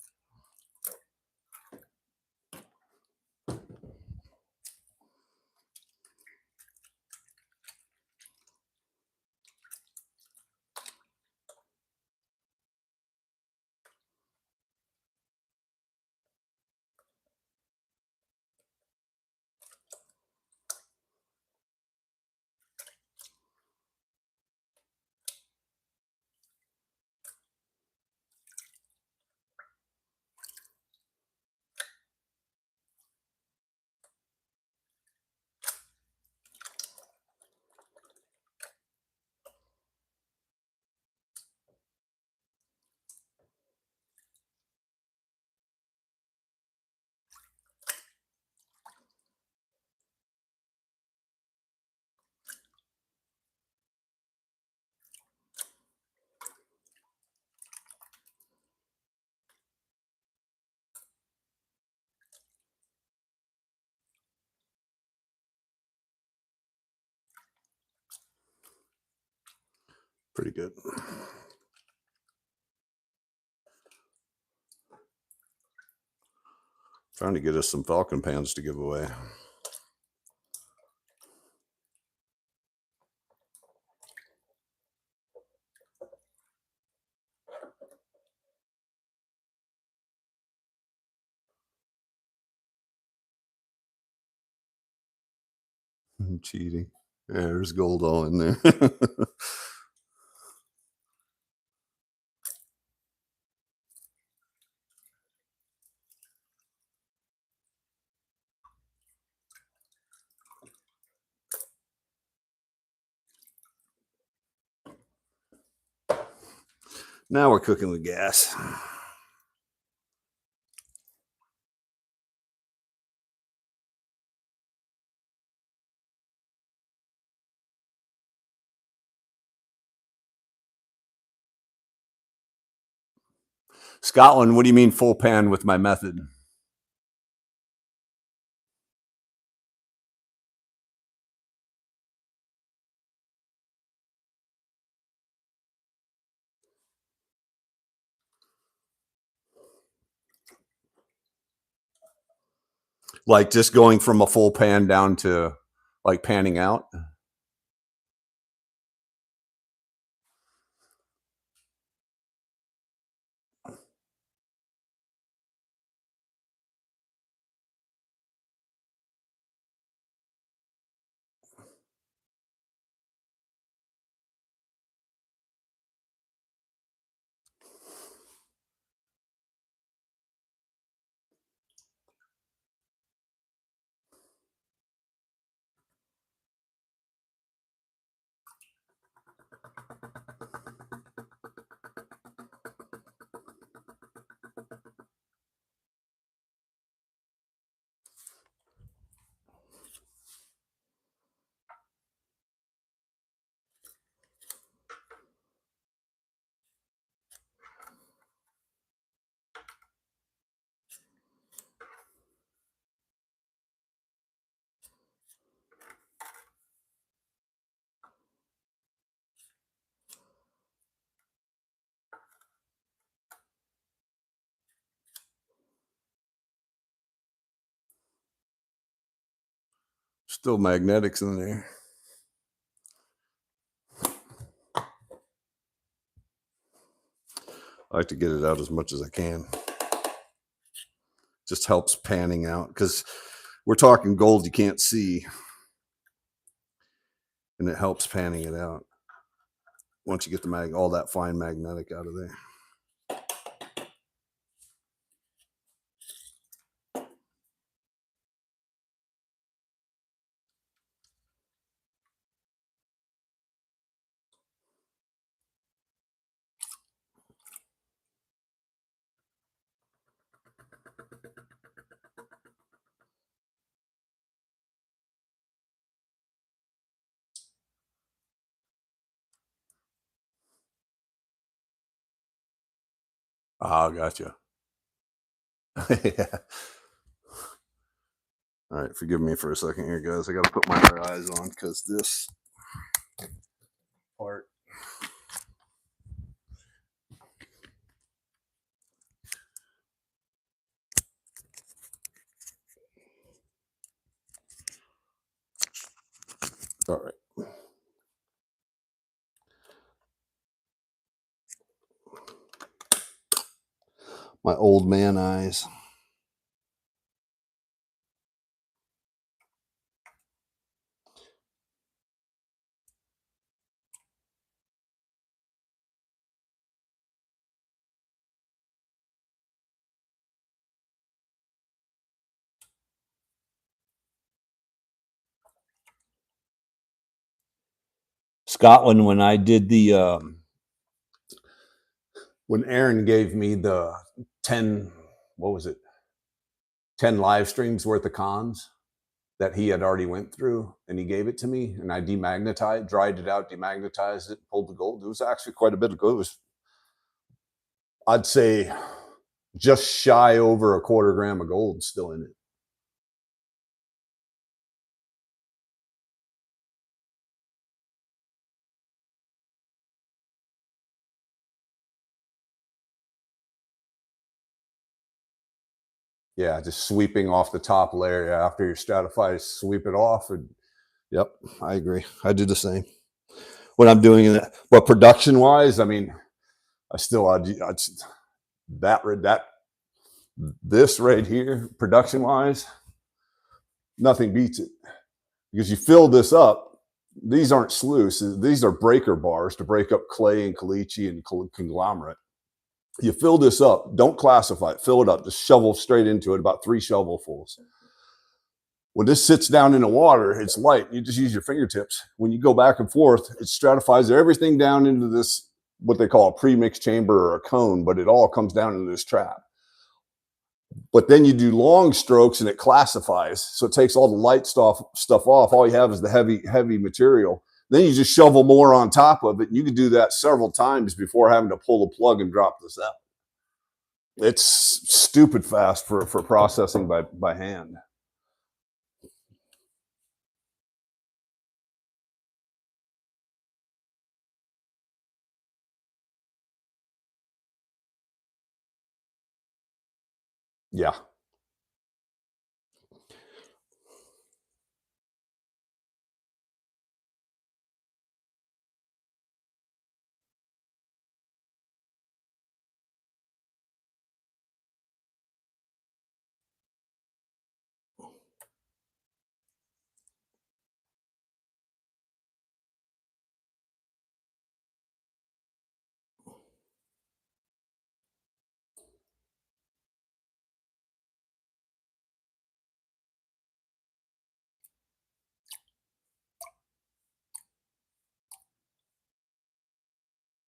Pretty good. Trying to get us some Falcon pans to give away. Cheating. Yeah, there's gold all in there. Now we're cooking with gas. Scotland, what do you mean full pan with my method? Like just going from a full pan down to like panning out? Still magnetics in there. I like to get it out as much as I can. Just helps panning out because we're talking gold you can't see, and it helps panning it out once you get the all that fine magnetic out of there. Ah, gotcha. Yeah. All right, forgive me for a second here, guys. I got to put my eyes on because this part. All right. My old man eyes. Scotland, when I did the when Aaron gave me the 10, what was it, 10 live streams worth of cons that he had already went through, and he gave it to me, and I demagnetized, dried it out, demagnetized it, pulled the gold. It was actually quite a bit of gold. It was, I'd say, just shy over a quarter gram of gold still in it. Yeah, just sweeping off the top layer after you stratify, sweep it off. And yep, I agree. I do the same when I'm doing it. But production wise, I mean, I still that this right here, production wise, nothing beats it because you fill this up. These aren't sluices; these are breaker bars to break up clay and caliche and conglomerate. You fill this up. Don't classify it. Fill it up. Just shovel straight into it. About 3 shovelfuls. When this sits down in the water, it's light. You just use your fingertips. When you go back and forth, it stratifies everything down into this, what they call a premix chamber or a cone, but it all comes down into this trap. But then you do long strokes and it classifies. So it takes all the light stuff off. All you have is the heavy material. Then you just shovel more on top of it. And you can do that several times before having to pull the plug and drop this out. It's stupid fast for processing by hand. Yeah.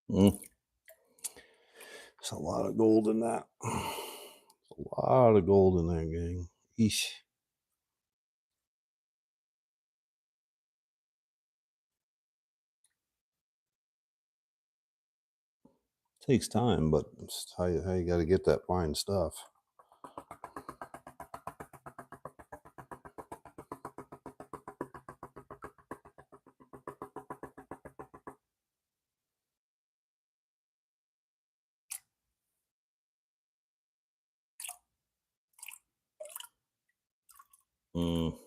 Mm. There's a lot of gold in that. A lot of gold in there, gang. Eesh. Takes time, but it's how you got to get that fine stuff. Mm.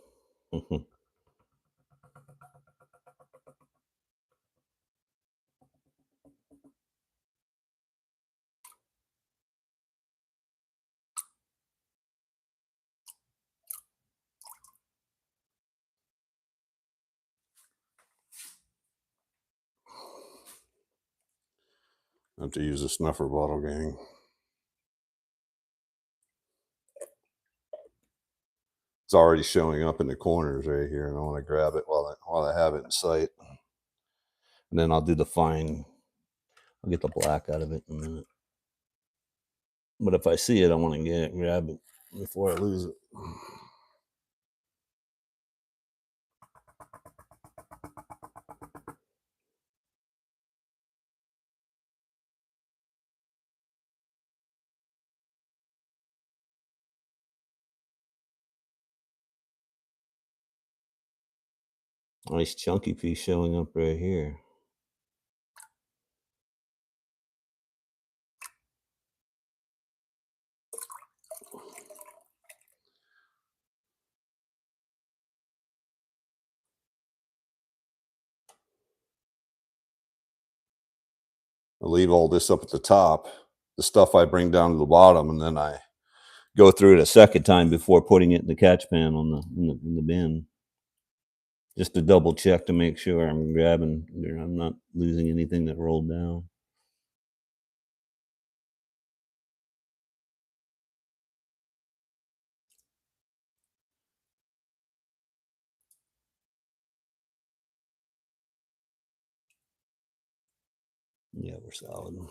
I have to use a snuffer bottle, gang. It's already showing up in the corners right here, and I want to grab it while I have it in sight. And then I'll do the fine. I'll get the black out of it in a minute. But if I see it, I want to grab it before I lose it. Nice chunky piece showing up right here. I leave all this up at the top, the stuff I bring down to the bottom, and then I go through it a second time before putting it in the catch pan in the bin, just to double check to make sure I'm not losing anything that rolled down. Yeah, we're solid. You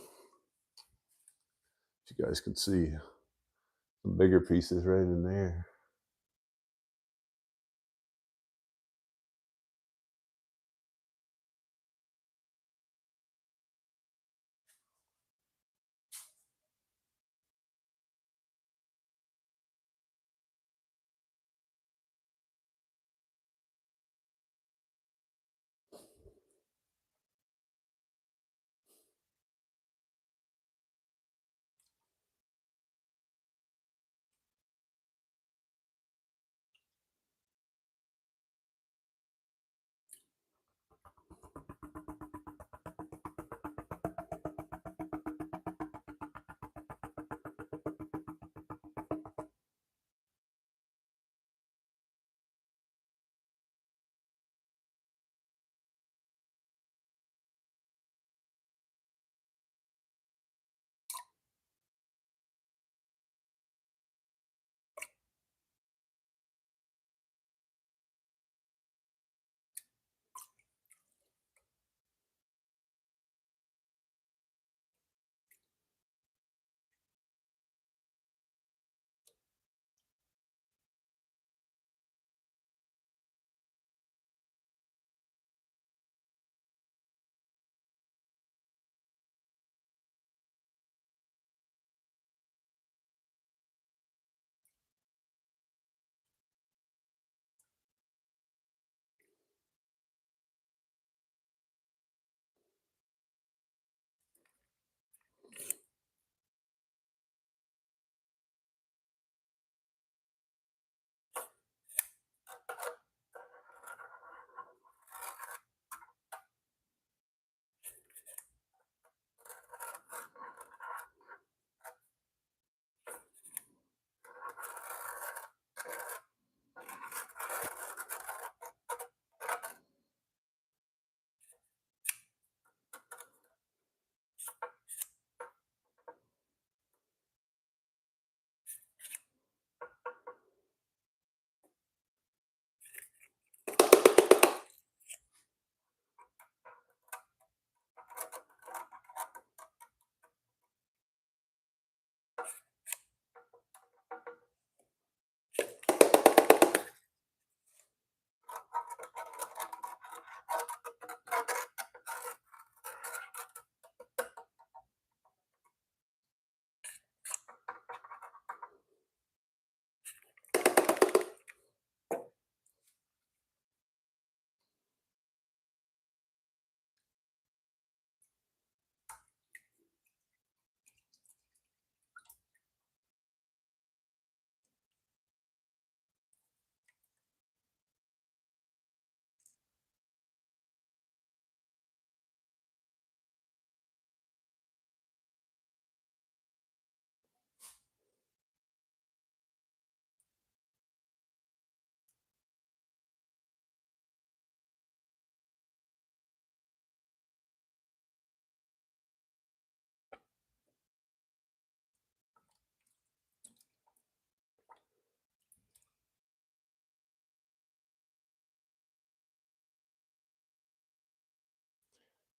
guys can see some bigger pieces right in there.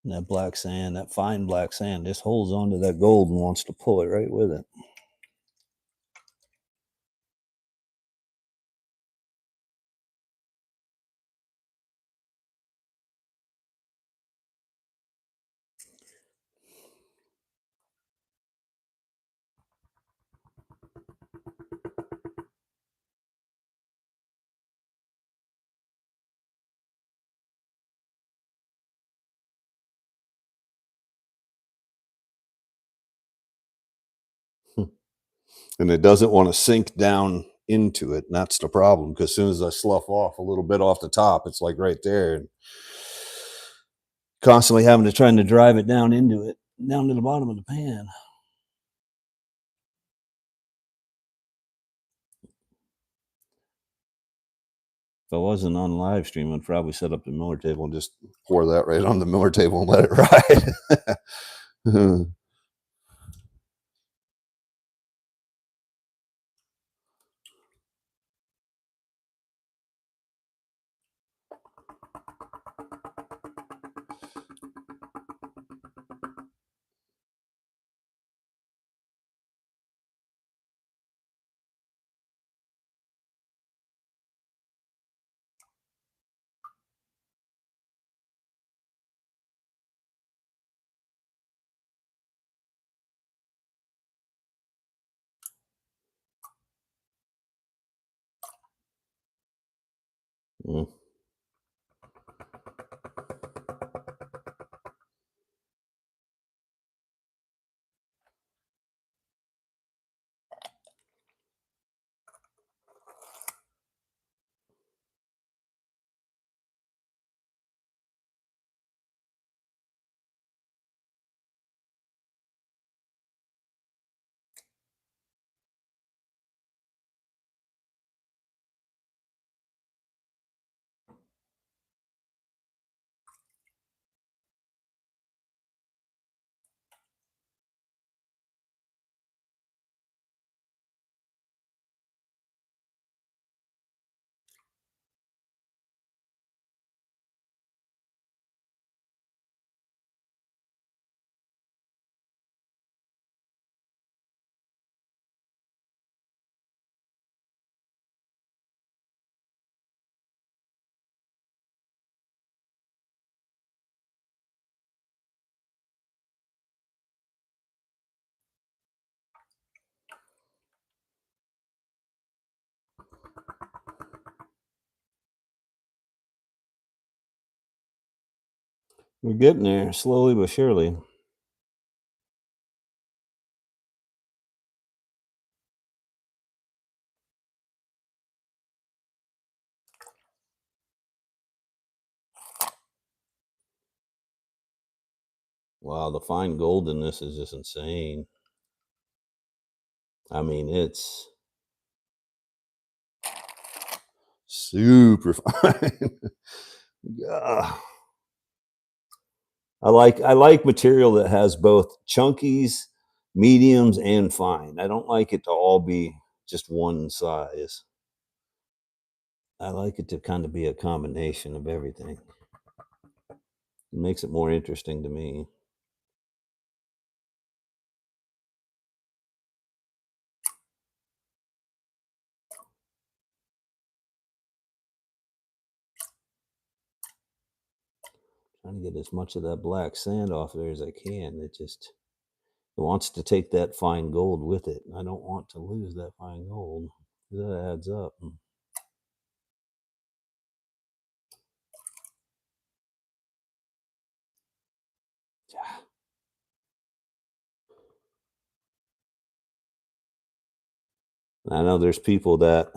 And that black sand, that fine black sand, just holds onto that gold and wants to pull it right with it. And it doesn't want to sink down into it. And that's the problem, because as soon as I slough off a little bit off the top, it's like right there. And constantly having to trying to drive it down into it, down to the bottom of the pan. If I wasn't on live stream, I'd probably set up the Miller table and just pour that right on the Miller table and let it ride. Mm. We're getting there, slowly but surely. Wow, the fine gold in this is just insane. I mean, it's super fine. Yeah. I like material that has both chunkies, mediums, and fine. I don't like it to all be just one size. I like it to kind of be a combination of everything. It makes it more interesting to me. Trying to get as much of that black sand off there as I can. It wants to take that fine gold with it. I don't want to lose that fine gold. That adds up. I know there's people that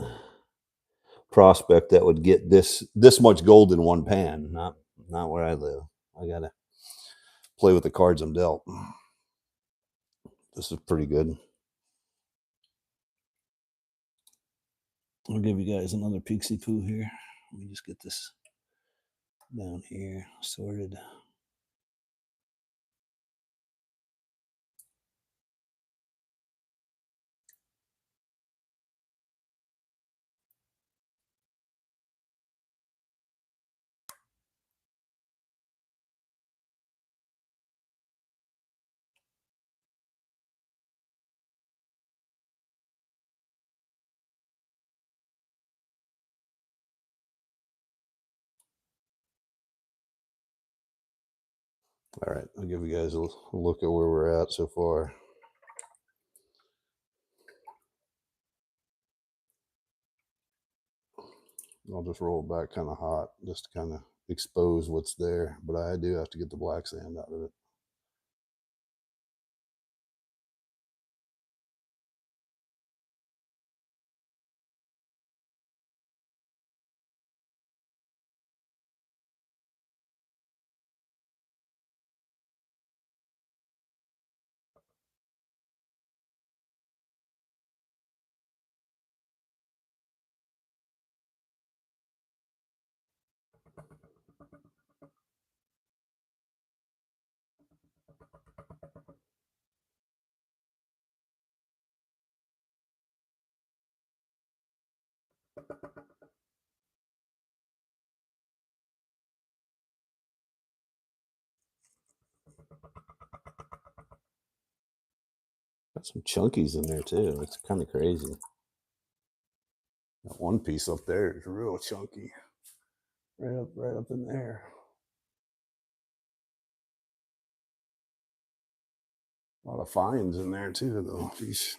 prospect that would get this much gold in one pan. Not where I live. I gotta play with the cards I'm dealt. This is pretty good. I'll give you guys another pixie poo here. Let me just get this down here sorted. All right, I'll give you guys a look at where we're at so far. I'll just roll it back kind of hot, just to kind of expose what's there. But I do have to get the black sand out of it. Got some chunkies in there too. It's kind of crazy. That one piece up there is real chunky. Right up in there. A lot of fines in there too, though. Jeez.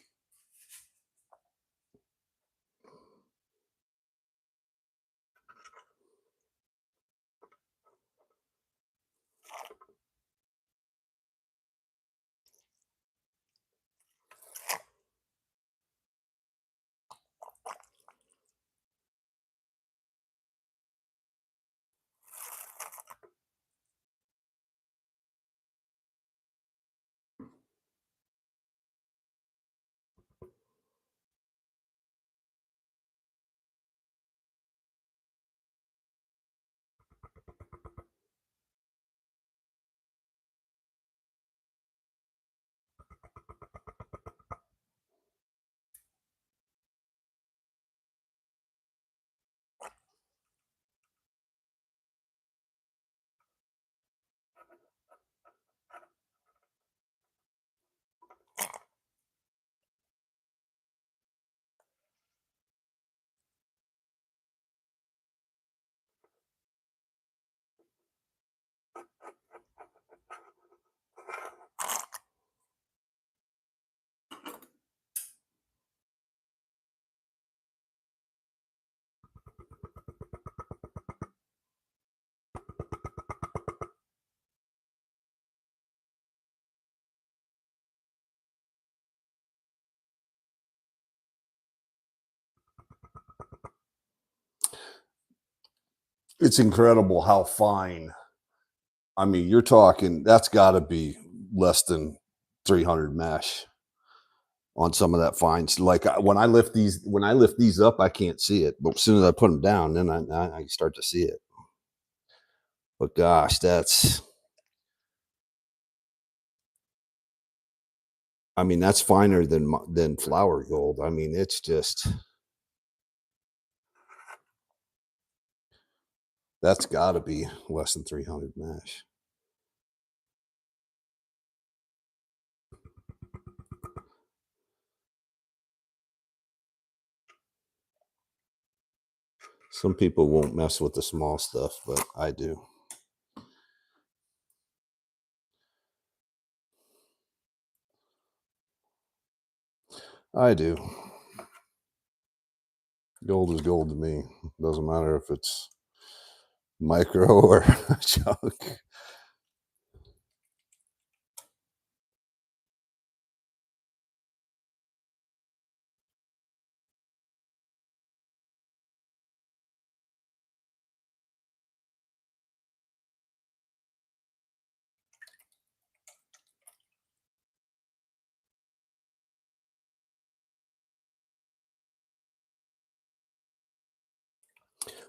It's incredible how fine. I mean, you're talking, that's got to be less than 300 mesh on some of that fine. Like when I lift these up, I can't see it, but as soon as I put them down, then I start to see it. But gosh, I mean, that's finer than flour gold. I mean, it's just, that's got to be less than 300 mesh. Some people won't mess with the small stuff, but I do. I do. Gold is gold to me. Doesn't matter if it's micro or chunk.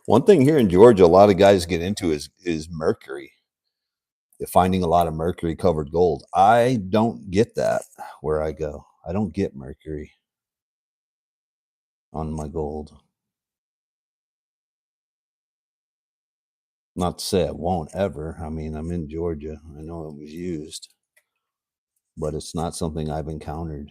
One thing here in Georgia, a lot of guys get into is mercury. They're finding a lot of mercury covered gold. I don't get that where I go. I don't get mercury on my gold. Not to say I won't ever. I mean, I'm in Georgia. I know it was used, but it's not something I've encountered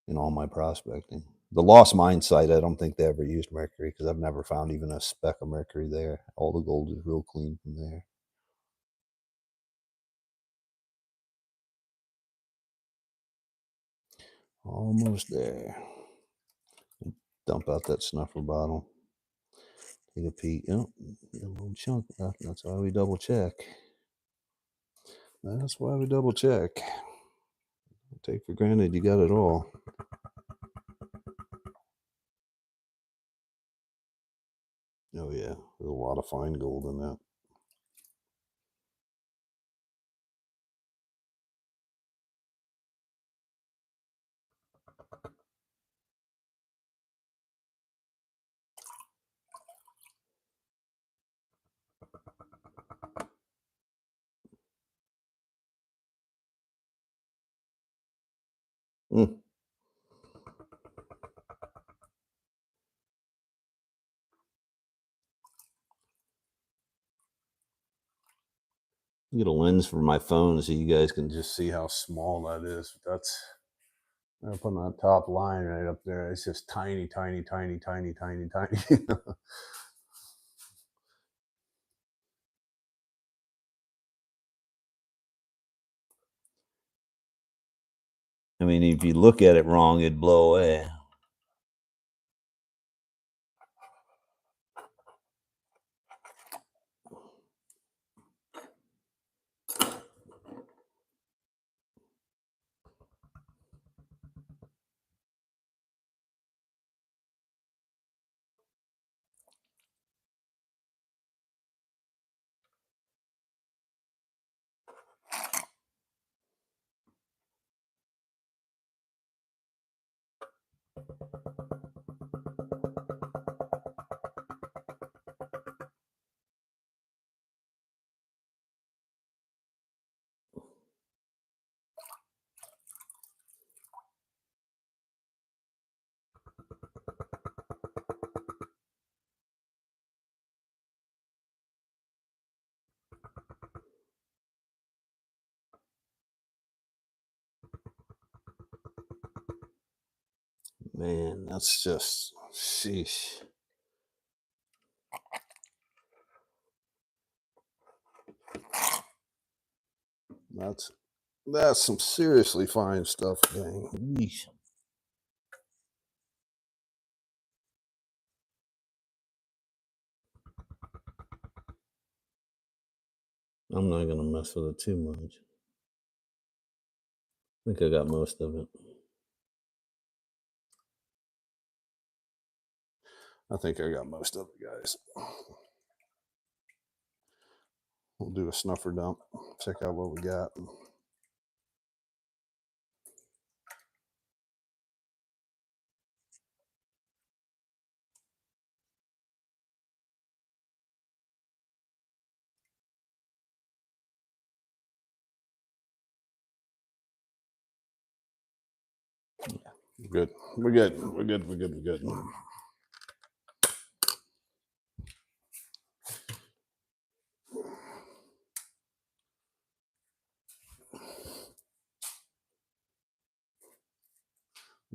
in all my prospecting. The Lost Mine site, I don't think they ever used mercury because I've never found even a speck of mercury there. All the gold is real clean from there. Almost there. Dump out that snuffer bottle. Take a peek. Oh, a little chunk left. That's why we double check. That's why we double check. Take for granted you got it all. Oh yeah, there's a lot of fine gold in that. Mm. Get a lens for my phone so you guys can just see how small that is. That's up on that top line right up there. It's just tiny, tiny, tiny, tiny, tiny, tiny. I mean, if you look at it wrong, it'd blow away. Man, that's just sheesh. That's some seriously fine stuff, dang. Yeesh. I'm not gonna mess with it too much. I think I got most of it. I think I got most of it, guys. We'll do a snuffer dump. Check out what we got. Good. We're good. We're good. We're good. We're good.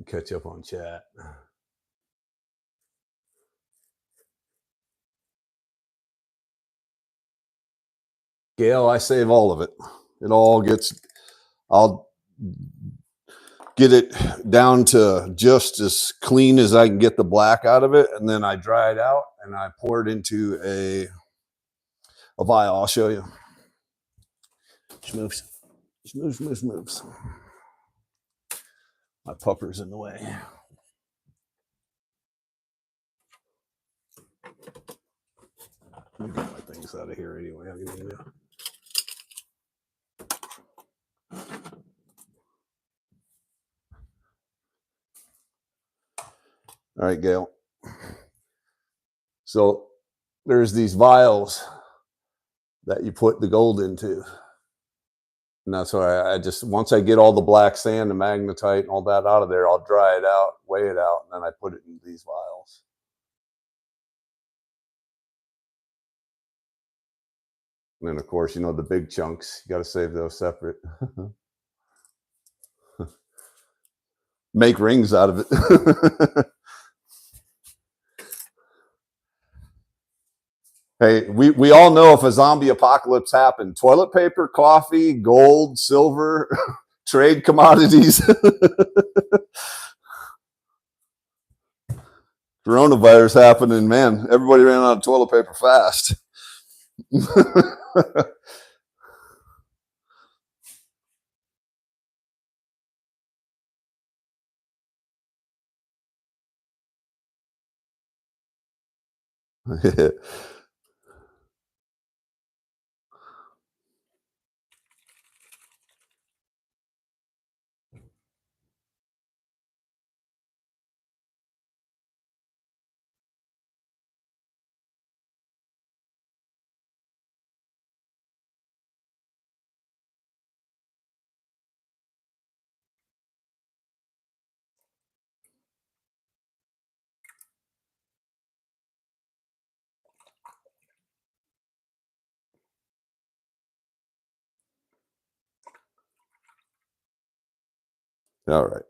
Catch up on chat. Gail, I save all of it. It all gets, I'll get it down to just as clean as I can get the black out of it. And then I dry it out and I pour it into a vial. I'll show you. Schmoofs. Schmoofs, schmoofs, schmoofs. My pupper's in the way. Let me get my things out of here anyway. All right, Gail. So there's these vials that you put the gold into. And that's why I just, once I get all the black sand, the magnetite and all that out of there, I'll dry it out, weigh it out, and then I put it in these vials. And then, of course, you know, the big chunks, you got to save those separate. Make rings out of it. Hey, we all know if a zombie apocalypse happened, toilet paper, coffee, gold, silver,
trade commodities. Coronavirus happened, and man, everybody ran out of toilet paper fast. All right.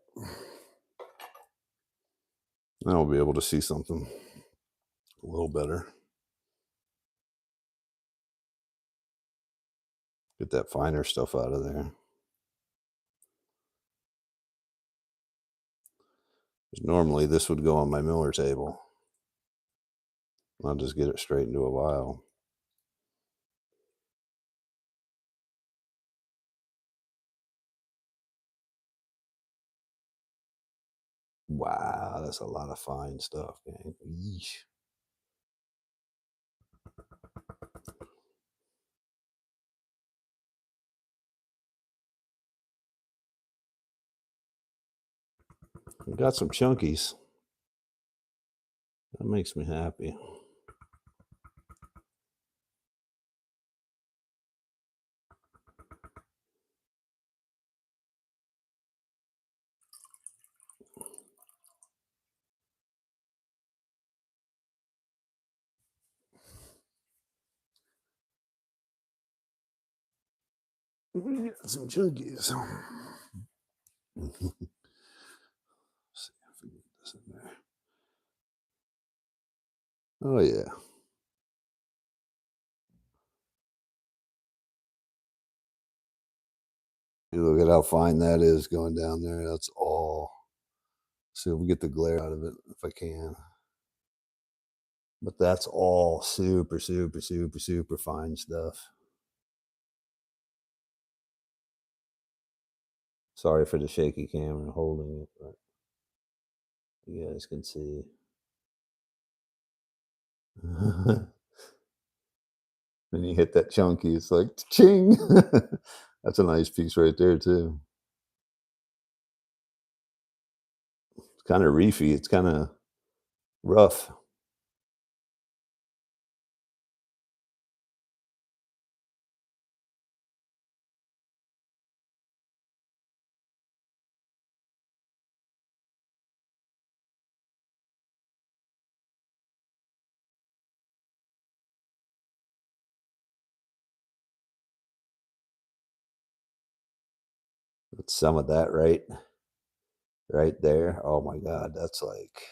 Now we'll be able to see something a little better. Get that finer stuff out of there. Normally this would go on my Miller table. I'll just get it straight into a vial. Wow, that's a lot of fine stuff, man. Yeesh. We got some chunkies. That makes me happy. We got some chunkies. See if we get this in there. Oh yeah. You look at how fine that is going down there. That's all. See if we get the glare out of it if I can. But that's all super, super, super, super fine stuff. Sorry for the shaky camera holding it, but you guys can see. When you hit that chunky, it's like ching. That's a nice piece right there too. It's kind of reefy. It's kind of rough. But some of that right there. Oh my God, that's like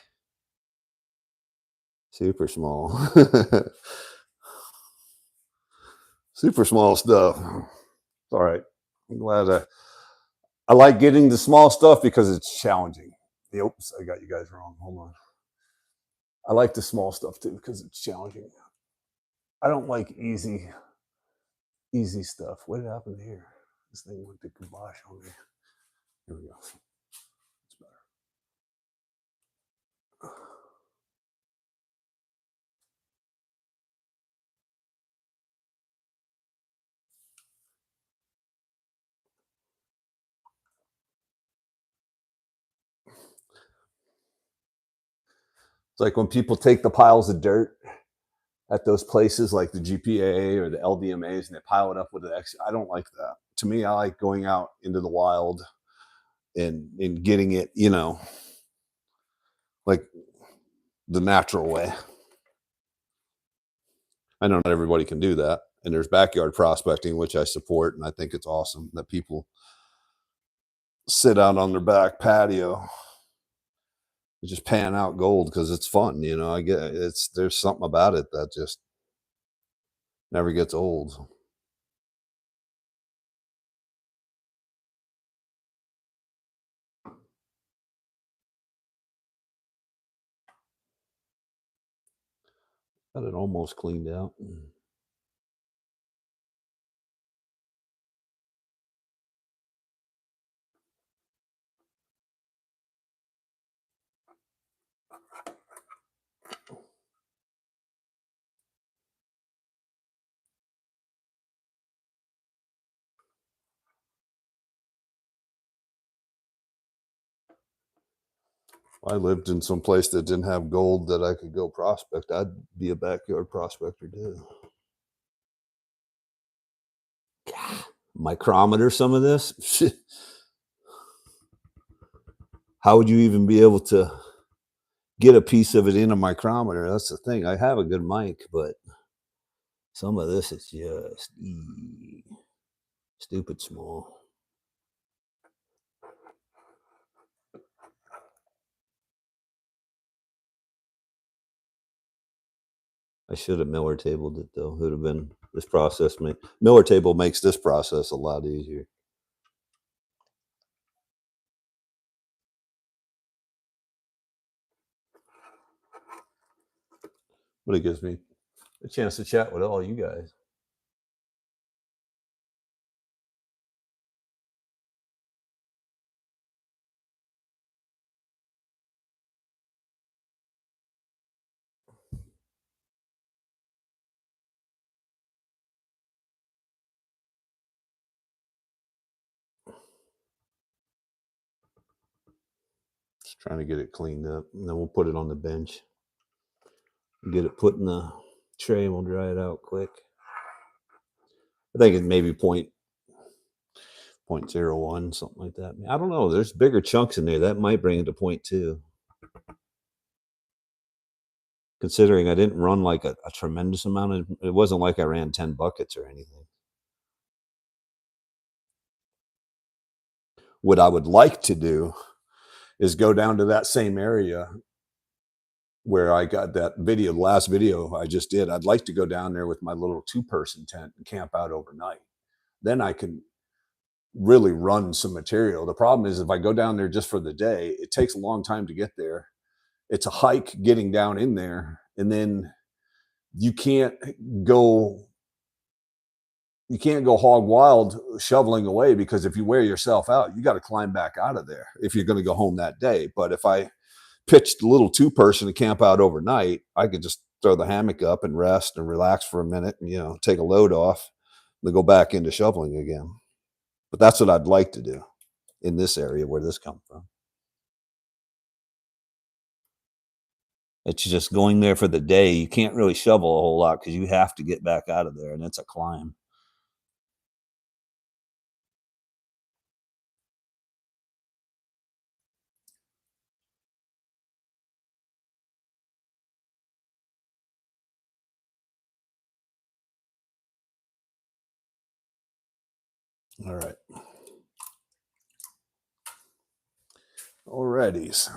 super small. Super small stuff. All right. I'm glad I like getting the small stuff because it's challenging. Oops, I got you guys wrong. Hold on. I like the small stuff too because it's challenging. I don't like easy stuff. What happened here? This thing went to kibosh on me. Here we go. It's better. It's like when people take the piles of dirt at those places like the GPA or the LDMAs and they pile it up with the X. I don't like that. To me, I like going out into the wild and getting it, like the natural way. I know not everybody can do that. And there's backyard prospecting, which I support. And I think it's awesome that people sit out on their back patio and just pan out gold because it's fun. I get there's something about it that just never gets old.
Got it almost cleaned out. If I lived in some place that didn't have gold that I could go prospect, I'd be a backyard prospector too. Micrometer some of this? How would you even be able to get a piece of it in a micrometer? That's the thing. I have a good mic, but some of this is just stupid small. I should have Miller tabled it though. It would have been this process. Miller table makes this process a lot easier. But it gives me a chance to chat with all you guys. Just trying to get it cleaned up, and then we'll put it on the bench. Get it put in the tray, and we'll dry it out quick. I think it maybe 0.01, something like that. I don't know. There's bigger chunks in there. That might bring it to 0.2. Considering I didn't run like a tremendous amount. It wasn't like I ran 10 buckets or anything. What I would like to do is go down to that same area where I got that video, the last video I just did. I'd like to go down there with my little 2-person tent and camp out overnight. Then I can really run some material. The problem is if I go down there just for the day, it takes a long time to get there. It's a hike getting down in there, and then you can't go hog wild shoveling away, because if you wear yourself out, you got to climb back out of there if you're going to go home that day. But if I pitched a little 2-person to camp out overnight, I could just throw the hammock up and rest and relax for a minute and, take a load off, then go back into shoveling again. But that's what I'd like to do in this area where this comes from. It's just going there for the day. You can't really shovel a whole lot because you have to get back out of there, and it's a climb. All right. Alrighties.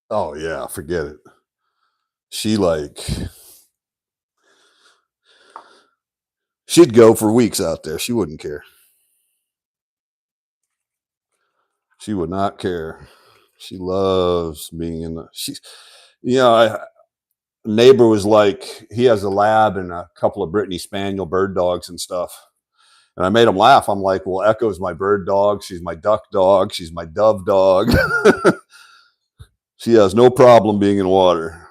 Oh yeah, forget it. She'd go for weeks out there. She wouldn't care. She would not care. She loves being in the. A neighbor was like, he has a lab and a couple of Brittany Spaniel bird dogs and stuff. And I made him laugh. I'm like, well, Echo's my bird dog. She's my duck dog. She's my dove dog. She has no problem being in water.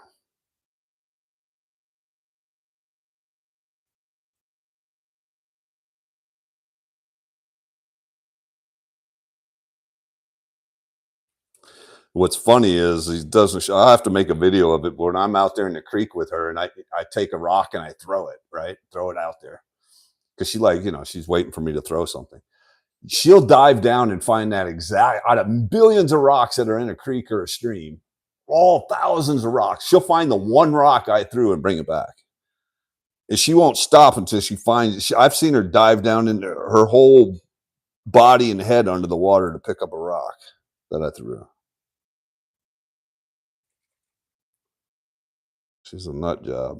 What's funny is he doesn't show. I have to make a video of it. But when I'm out there in the creek with her and I take a rock and I throw it out there. Because she's waiting for me to throw something. She'll dive down and find that exact, out of billions of rocks that are in a creek or a stream,
all thousands of rocks. She'll find the one rock I threw and bring it back. And she won't stop until she finds it. I've seen her dive down into her whole body and head under the water to pick up a rock that I threw. She's a nut job.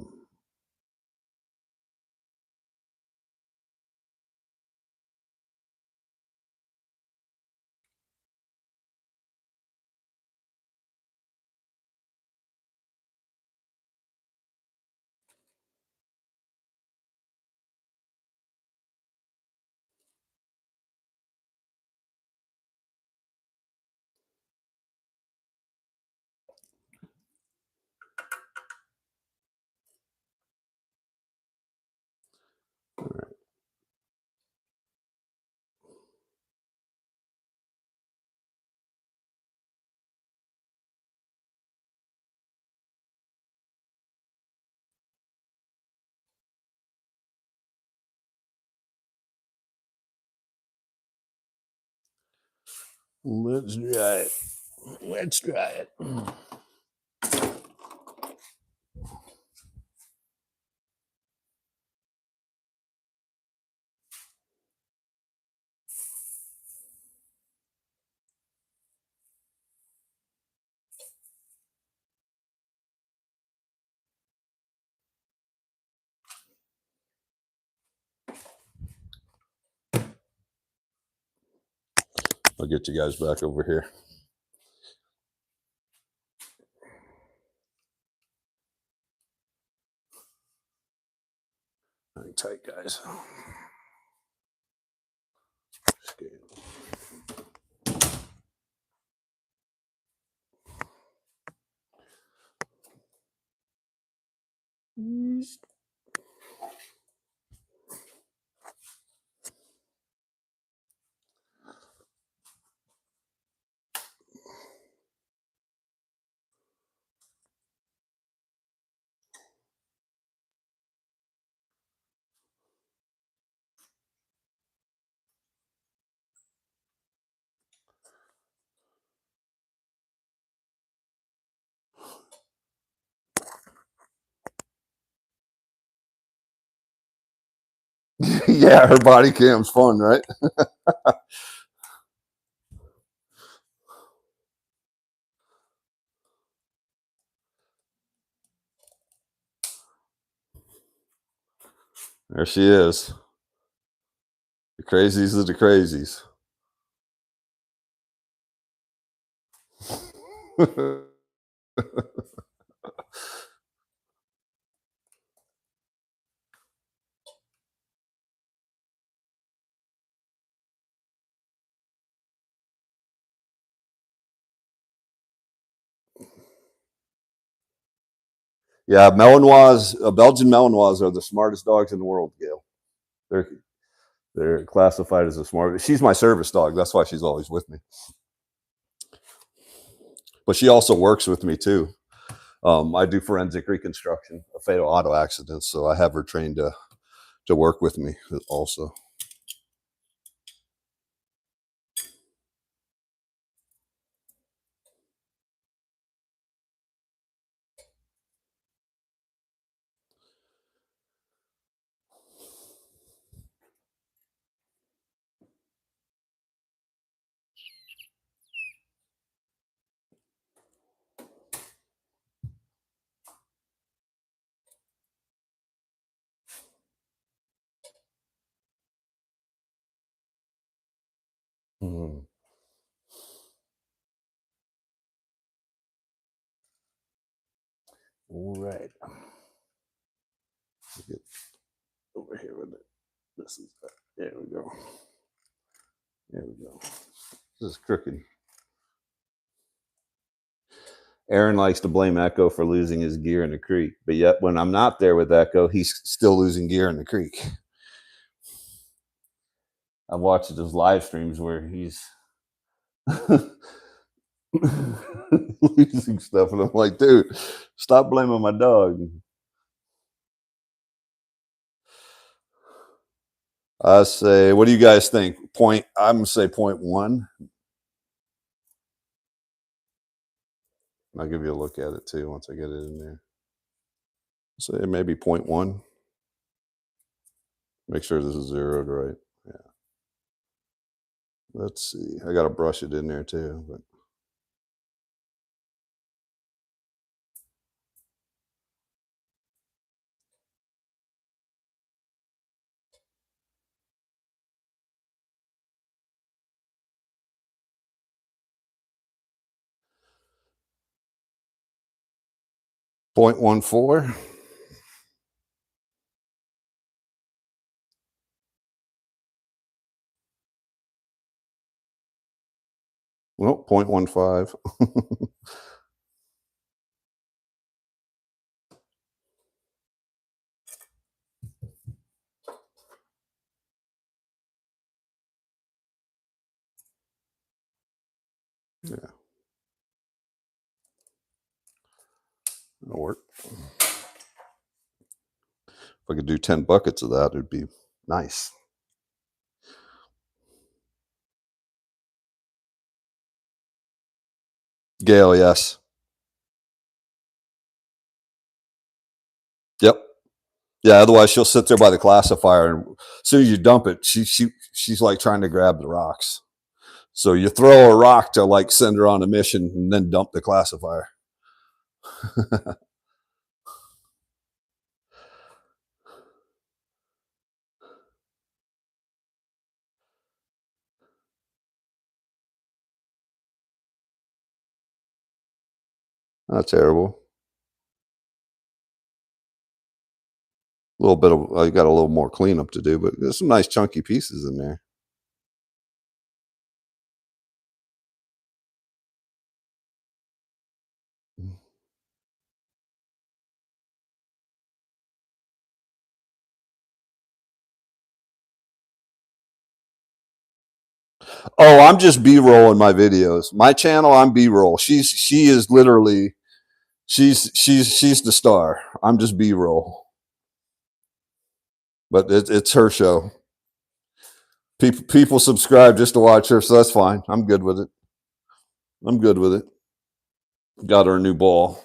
Let's try it. Let's try it. I'll get you guys back over here. Hang tight, guys. Okay. Yeah, her body cam's fun, right? There she is. The crazies of the crazies. Yeah, Malinois, Belgian Malinois are the smartest dogs in the world, Gail. They're they're classified as the smart. She's my service dog. That's why she's always with me. But she also works with me too. I do forensic reconstruction of fatal auto accidents, so I have her trained to work with me also. Mm. All right. Get over here with it. This is there we go. There we go. This is crooked. Aaron likes to blame Echo for losing his gear in the creek, but yet when I'm not there with Echo, he's still losing gear in the creek. I've watched his live streams where he's losing stuff, and I'm like, dude, stop blaming my dog. I say, what do you guys think? I'm gonna say 0.1. I'll give you a look at it too once I get it in there. So maybe 0.1. Make sure this is zeroed right. Yeah. Let's see. I got to brush it in there too. But 0.14. Well, 0.15. Yeah, that'll work. If I could do 10 buckets of that, it'd be nice. Gail, yes. Yep. Yeah, otherwise she'll sit there by the classifier, and as soon as you dump it, she's like trying to grab the rocks. So you throw a rock to like send her on a mission and then dump the classifier. Not terrible. A little bit of, I got a little more cleanup to do, but there's some nice chunky pieces in there. Oh, I'm just B-roll in my videos. My channel, I'm B-roll. She is literally, she's the star. I'm just B-roll. But it's her show. People subscribe just to watch her, so that's fine. I'm good with it. I'm good with it. Got her a new ball.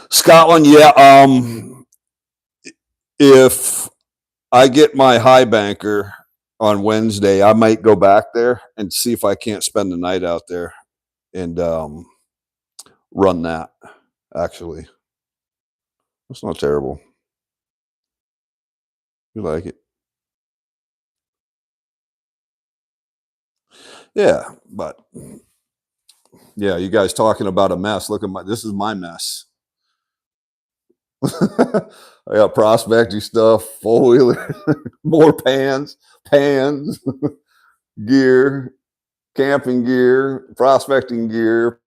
Scotland, yeah. If I get my high banker on Wednesday, I might go back there and see if I can't spend the night out there and run that. Actually, that's not terrible. You like it? Yeah, but yeah, you guys talking about a mess. Look at this is my mess. I got prospecting stuff, four wheeler, more pans, gear, camping gear, prospecting gear.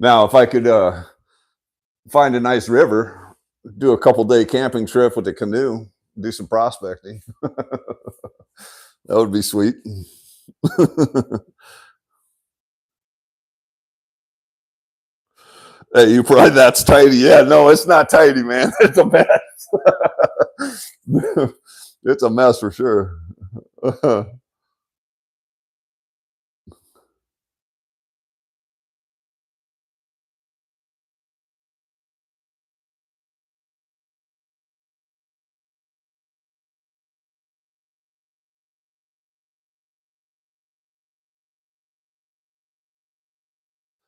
Now, if I could find a nice river, do a couple-day camping trip with a canoe, do some prospecting, that would be sweet. Hey, you probably that's tidy. Yeah, no, it's not tidy, man. It's a mess. It's a mess for sure.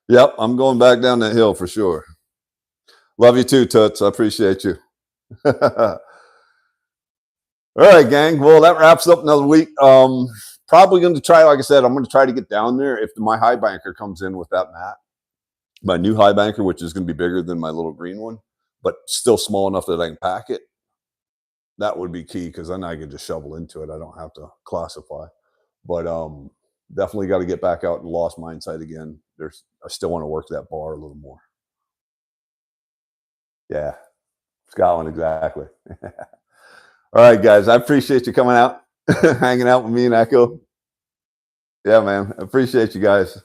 Yep, I'm going back down that hill for sure. Love you too, Toots. I appreciate you. All right, gang. Well, that wraps up another week. Probably going to try, like I said, I'm going to try to get down there if my high banker comes in with that mat. My new high banker, which is going to be bigger than my little green one, but still small enough that I can pack it. That would be key because then I can just shovel into it. I don't have to classify. But definitely got to get back out and Lost Mine site again. I still want to work that bar a little more. Yeah, Scotland, exactly. All right, guys. I appreciate you coming out, hanging out with me and Echo. Yeah, man. I appreciate you guys.